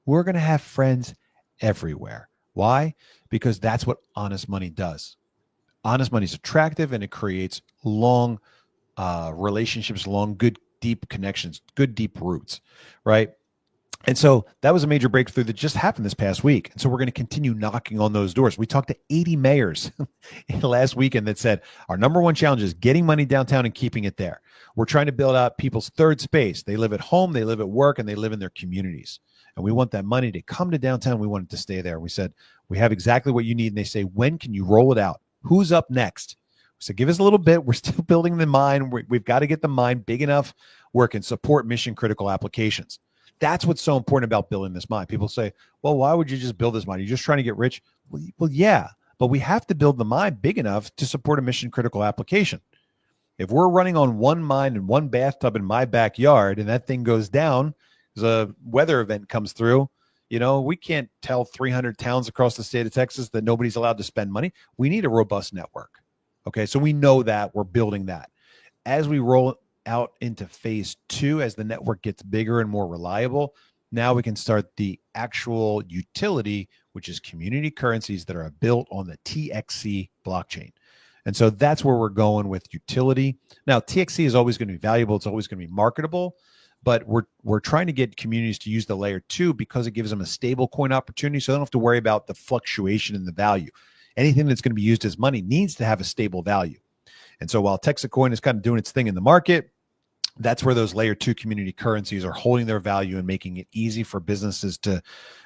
We're going to have friends everywhere. Why? Because that's what honest money does. Honest money is attractive, and it creates long relationships, long, good, deep connections, good, deep roots, right? And so that was a major breakthrough that just happened this past week. And so we're going to continue knocking on those doors. We talked to 80 mayors last weekend that said our number one challenge is getting money downtown and keeping it there. We're trying to build out people's third space. They live at home, they live at work, and they live in their communities. And we want that money to come to downtown. We want it to stay there. We said, we have exactly what you need. And they say, when can you roll it out? Who's up next? So give us a little bit. We're still building the mine. We've got to get the mine big enough where it can support mission critical applications. That's what's so important about building this mine. People say, well, why would you just build this mine? You're just trying to get rich. Well, yeah, but we have to build the mine big enough to support a mission critical application. If we're running on one mine and one bathtub in my backyard and that thing goes down, as a weather event comes through, we can't tell 300 towns across the state of Texas that nobody's allowed to spend money. We need a robust network. Okay, so we know that. We're building that. As we roll out into phase 2, as the network gets bigger and more reliable, now we can start the actual utility, which is community currencies that are built on the TXC blockchain. And so that's where we're going with utility. Now, TXC is always going to be valuable. It's always going to be marketable. But we're trying to get communities to use the layer 2 because it gives them a stable coin opportunity, so they don't have to worry about the fluctuation in the value. Anything that's going to be used as money needs to have a stable value. And so while Texit Coin is kind of doing its thing in the market, that's where those layer 2 community currencies are holding their value and making it easy for businesses to,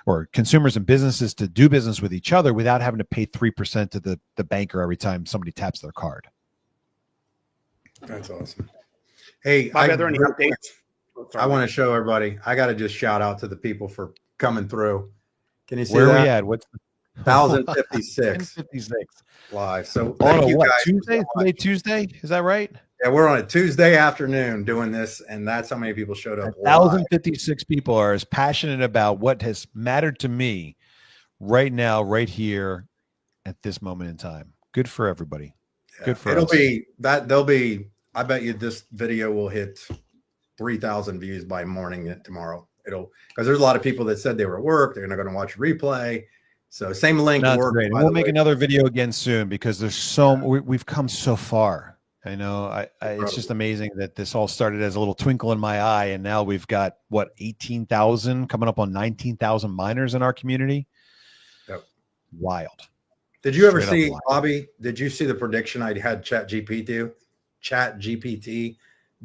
or consumers and businesses to do business with each other without having to pay 3% to the banker every time somebody taps their card. That's awesome. Hey, Are there any updates? I want to show everybody. I got to just shout out to the people for coming through. Can you see where that? Are we at? What's 1,056 live. So thank you guys. Tuesday? Today Tuesday? Is that right? Yeah, we're on a Tuesday afternoon doing this, and that's how many people showed up. 1,056 people are as passionate about what has mattered to me right now, right here, at this moment in time. Good for everybody. Yeah, good for it'll us. be that. There'll be. I bet you this video will hit 3,000 views by morning tomorrow. It'll, because there's a lot of people that said they were at work. They're not going to watch a replay. So same link. That's work, great. We'll make another video again soon because there's we've come so far. I know. It's just amazing that this all started as a little twinkle in my eye, and now we've got 18,000 coming up on 19,000 miners in our community. Yep. Wild. Did you ever see, Bobby? Did you see the prediction I had ChatGPT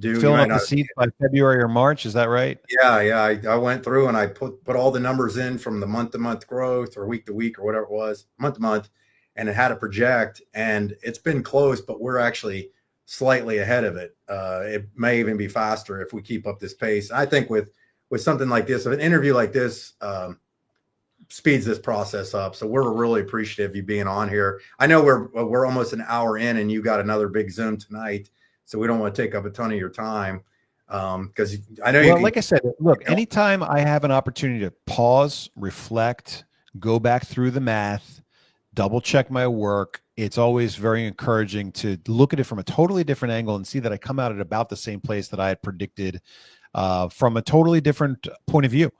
do? Filling up the seats by February or March, is that right? Yeah. I went through and I put all the numbers in from the month-to-month growth or week-to-week or whatever it was, month-to-month, and it had to project, and it's been close, but we're actually slightly ahead of it. It may even be faster if we keep up this pace. I think with something like this, an interview like this speeds this process up. So we're really appreciative of you being on here. I know we're almost an hour in, and you got another big Zoom tonight, so we don't want to take up a ton of your time. Because I know like I said, look, anytime I have an opportunity to pause, reflect, go back through the math, double check my work, it's always very encouraging to look at it from a totally different angle and see that I come out at about the same place that I had predicted from a totally different point of view.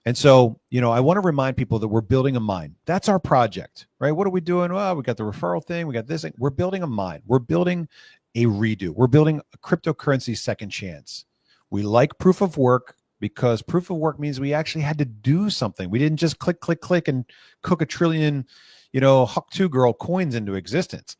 And so, I want to remind people that we're building a mine. That's our project, right? What are we doing? Well, we got the referral thing. We got this thing. We're building a mine. We're building a redo. We're building a cryptocurrency second chance. We like proof of work because proof of work means we actually had to do something. We didn't just click, click, click and cook a trillion, Huck 2 girl coins into existence.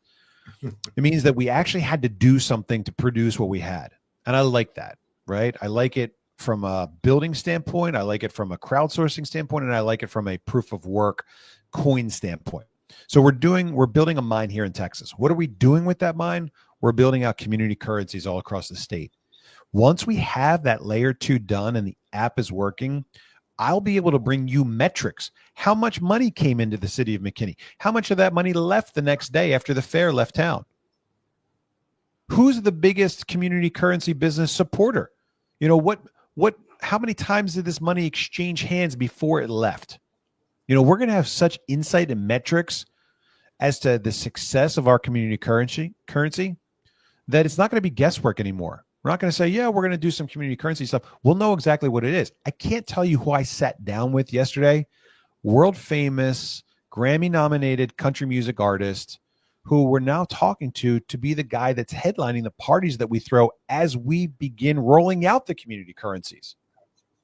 It means that we actually had to do something to produce what we had. And I like that, right? I like it from a building standpoint. I like it from a crowdsourcing standpoint, and I like it from a proof of work coin standpoint. So we're building a mine here in Texas. What are we doing with that mine? We're building out community currencies all across the state. Once we have that layer 2 done and the app is working, I'll be able to bring you metrics. How much money came into the city of McKinney? How much of that money left the next day after the fair left town? Who's the biggest community currency business supporter? How many times did this money exchange hands before it left? We're going to have such insight and metrics as to the success of our community currency that it's not going to be guesswork anymore. We're not going to say, yeah, we're going to do some community currency stuff. We'll know exactly what it is. I can't tell you who I sat down with yesterday. World famous, Grammy nominated country music artist who we're now talking to be the guy that's headlining the parties that we throw as we begin rolling out the community currencies.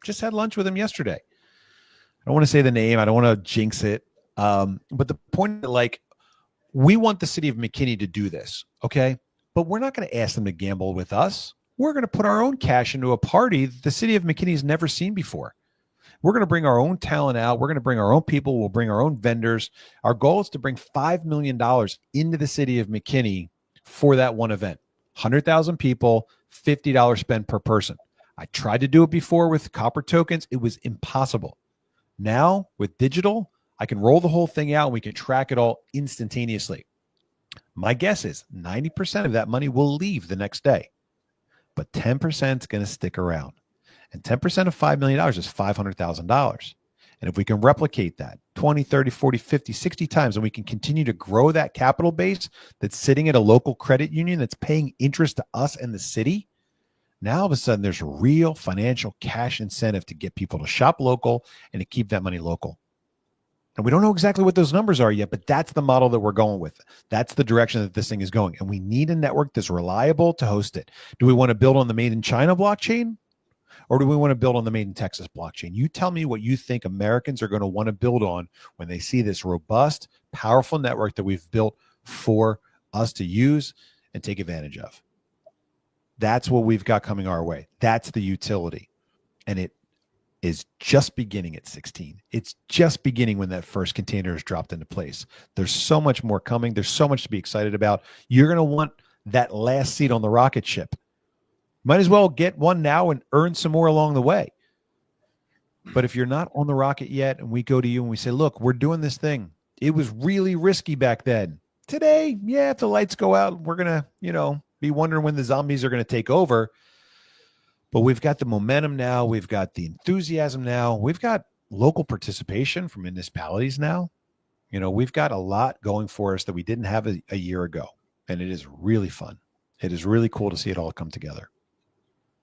Just had lunch with him yesterday. I don't want to say the name. I don't want to jinx it. But the point is, we want the city of McKinney to do this, okay? But we're not going to ask them to gamble with us. We're going to put our own cash into a party that the city of McKinney has never seen before. We're going to bring our own talent out. We're going to bring our own people. We'll bring our own vendors. Our goal is to bring $5 million into the city of McKinney for that one event. 100,000 people, $50 spend per person. I tried to do it before with copper tokens. It was impossible. Now, with digital, I can roll the whole thing out and we can track it all instantaneously. My guess is 90% of that money will leave the next day, but 10% is going to stick around. And 10% of $5 million is $500,000. And if we can replicate that 20, 30, 40, 50, 60 times, and we can continue to grow that capital base that's sitting at a local credit union that's paying interest to us and the city, now all of a sudden there's a real financial cash incentive to get people to shop local and to keep that money local. And we don't know exactly what those numbers are yet, but that's the model that we're going with. That's the direction that this thing is going. And we need a network that's reliable to host it. Do we want to build on the Made in China blockchain? Or do we want to build on the Made in Texas blockchain? You tell me what you think Americans are going to want to build on when they see this robust, powerful network that we've built for us to use and take advantage of. That's what we've got coming our way. That's the utility. And it is just beginning at 16. It's just beginning when that first container is dropped into place. There's so much more coming. There's so much to be excited about. You're going to want that last seat on the rocket ship. Might as well get one now and earn some more along the way. But if you're not on the rocket yet and we go to you and we say, look, we're doing this thing. It was really risky back then. Today, yeah, if the lights go out, we're going to, be wondering when the zombies are going to take over. But we've got the momentum now. We've got the enthusiasm now. We've got local participation from municipalities now. We've got a lot going for us that we didn't have a year ago. And it is really fun. It is really cool to see it all come together.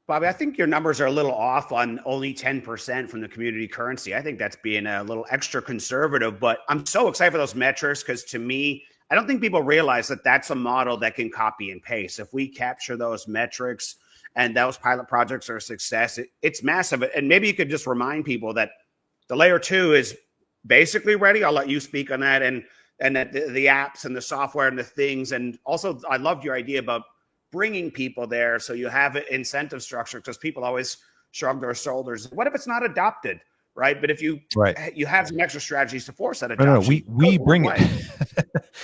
Bobby, I think your numbers are a little off on only 10% from the community currency. I think that's being a little extra conservative, but I'm so excited for those metrics because to me, I don't think people realize that that's a model that can copy and paste. If we capture those metrics and those pilot projects are a success, it's massive. And maybe you could just remind people that the layer 2 is basically ready. I'll let you speak on that and that the apps and the software and the things. And also, I loved your idea about bringing people there so you have an incentive structure because people always shrug their shoulders. What if it's not adopted? Right. But if you have some extra strategies to force that adoption. No, we bring it.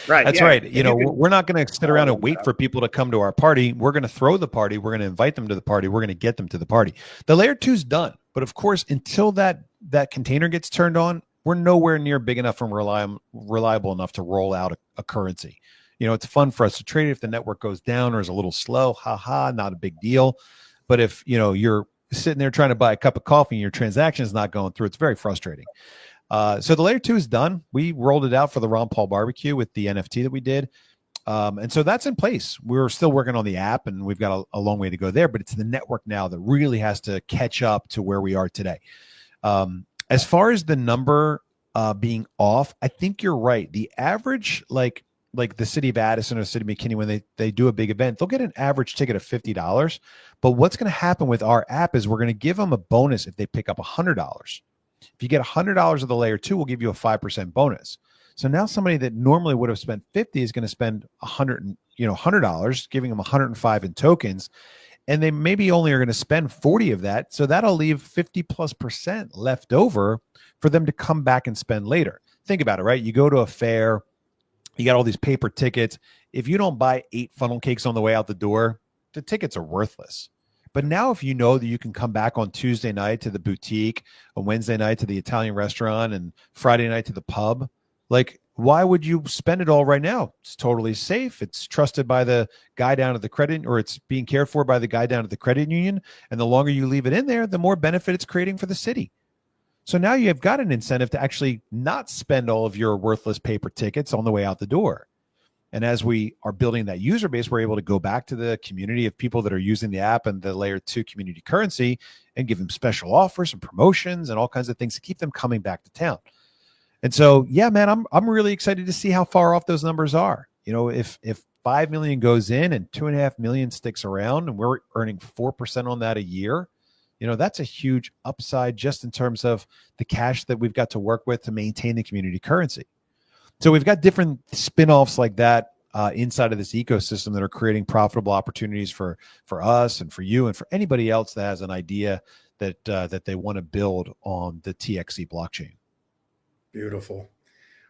Right. That's right. We're not going to sit around and wait for people to come to our party. We're going to throw the party. We're going to invite them to the party. We're going to get them to the party. The layer 2 is done. But of course, until that container gets turned on, we're nowhere near big enough and reliable enough to roll out a currency. It's fun for us to trade if the network goes down or is a little slow. Not a big deal. But if, you're sitting there trying to buy a cup of coffee and your transaction is not going through, it's very frustrating. So the layer 2 is done. We rolled it out for the Ron Paul barbecue with the NFT that we did. And so that's in place. We're still working on the app and we've got a long way to go there, but it's the network now that really has to catch up to where we are today. As far as the number being off, I think you're right. The average, like the city of Addison or the city of McKinney, when they do a big event, they'll get an average ticket of $50. But what's going to happen with our app is we're going to give them a bonus if they pick up $100. If you get $100 of the layer 2, we'll give you a 5% bonus. So now somebody that normally would have spent 50 is going to spend $100, giving them 105 in tokens, and they maybe only are going to spend 40 of that. So that'll leave 50+% left over for them to come back and spend later. Think about it, right? You go to a fair, you got all these paper tickets. If you don't buy 8 funnel cakes on the way out the door, the tickets are worthless. But now if you know that you can come back on Tuesday night to the boutique, on Wednesday night to the Italian restaurant, and Friday night to the pub, like, why would you spend it all right now? It's totally safe. It's trusted by the guy down at the credit, or it's being cared for by the guy down at the credit union. And the longer you leave it in there, the more benefit it's creating for the city. So now you have got an incentive to actually not spend all of your worthless paper tickets on the way out the door. And as we are building that user base, we're able to go back to the community of people that are using the app and the layer 2 community currency and give them special offers and promotions and all kinds of things to keep them coming back to town. And so, yeah, man, I'm really excited to see how far off those numbers are. You know, if 5 million goes in and 2.5 million sticks around, and we're earning 4% on that a year, you know, that's a huge upside just in terms of the cash that we've got to work with to maintain the community currency. So we've got different spin-offs like that inside of this ecosystem that are creating profitable opportunities for us and for you and for anybody else that has an idea that they want to build on the TXC blockchain. Beautiful.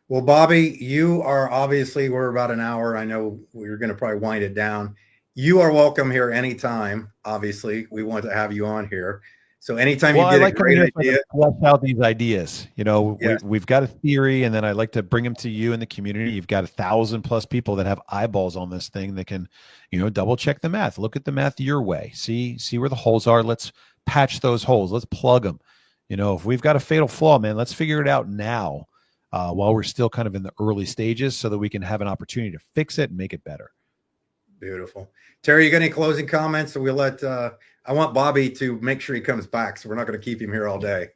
Well, Bobby, you are obviously, we're about an hour. I know we're going to probably wind it down. You are welcome here anytime. Obviously, we want to have you on here. So anytime you get a great idea, flesh out these ideas. You know, yes. we've got a theory, and then I like to bring them to you in the community. You've got 1,000+ people that have eyeballs on this thing that can, you know, double check the math, look at the math your way, see where the holes are. Let's patch those holes. Let's plug them. You know, if we've got a fatal flaw, man, let's figure it out now while we're still kind of in the early stages so that we can have an opportunity to fix it and make it better. Beautiful. Terry, you got any closing comments? So we'll let, I want Bobby to make sure he comes back. So we're not going to keep him here all day.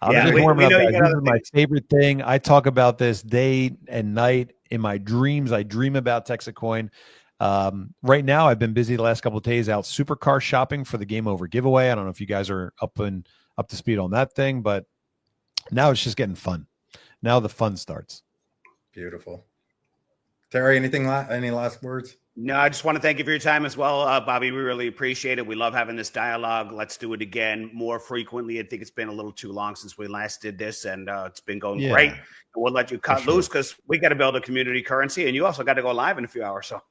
I'm just warming up, guys. This is my favorite thing. I talk about this day and night in my dreams. I dream about Texit Coin. Right now, I've been busy the last couple of days out supercar shopping for the Game Over giveaway. I don't know if you guys are up to speed on that thing, but now it's just getting fun. Now the fun starts. Beautiful. Terry, any last words? No, I just want to thank you for your time as well, Bobby. We really appreciate it. We love having this dialogue. Let's do it again more frequently. I think it's been a little too long since we last did this, and it's been going great. And we'll let you cut loose because we got to build a community currency, and you also got to go live in a few hours. So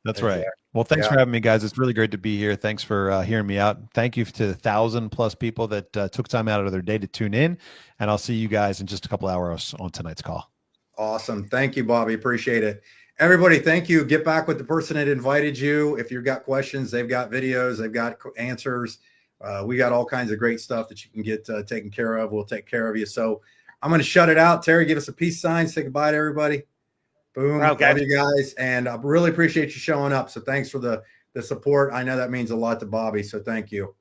that's right. Well, thanks for having me, guys. It's really great to be here. Thanks for hearing me out. Thank you to the 1,000+ people that took time out of their day to tune in, and I'll see you guys in just a couple hours on tonight's call. Awesome. Thank you, Bobby. Appreciate it. Everybody, thank you. Get back with the person that invited you. If you've got questions, they've got videos, they've got answers. We got all kinds of great stuff that you can get taken care of. We'll take care of you. So I'm going to shut it out. Terry, give us a peace sign. Say goodbye to everybody. Boom. Okay. Love you guys. And I really appreciate you showing up. So thanks for the support. I know that means a lot to Bobby. So thank you.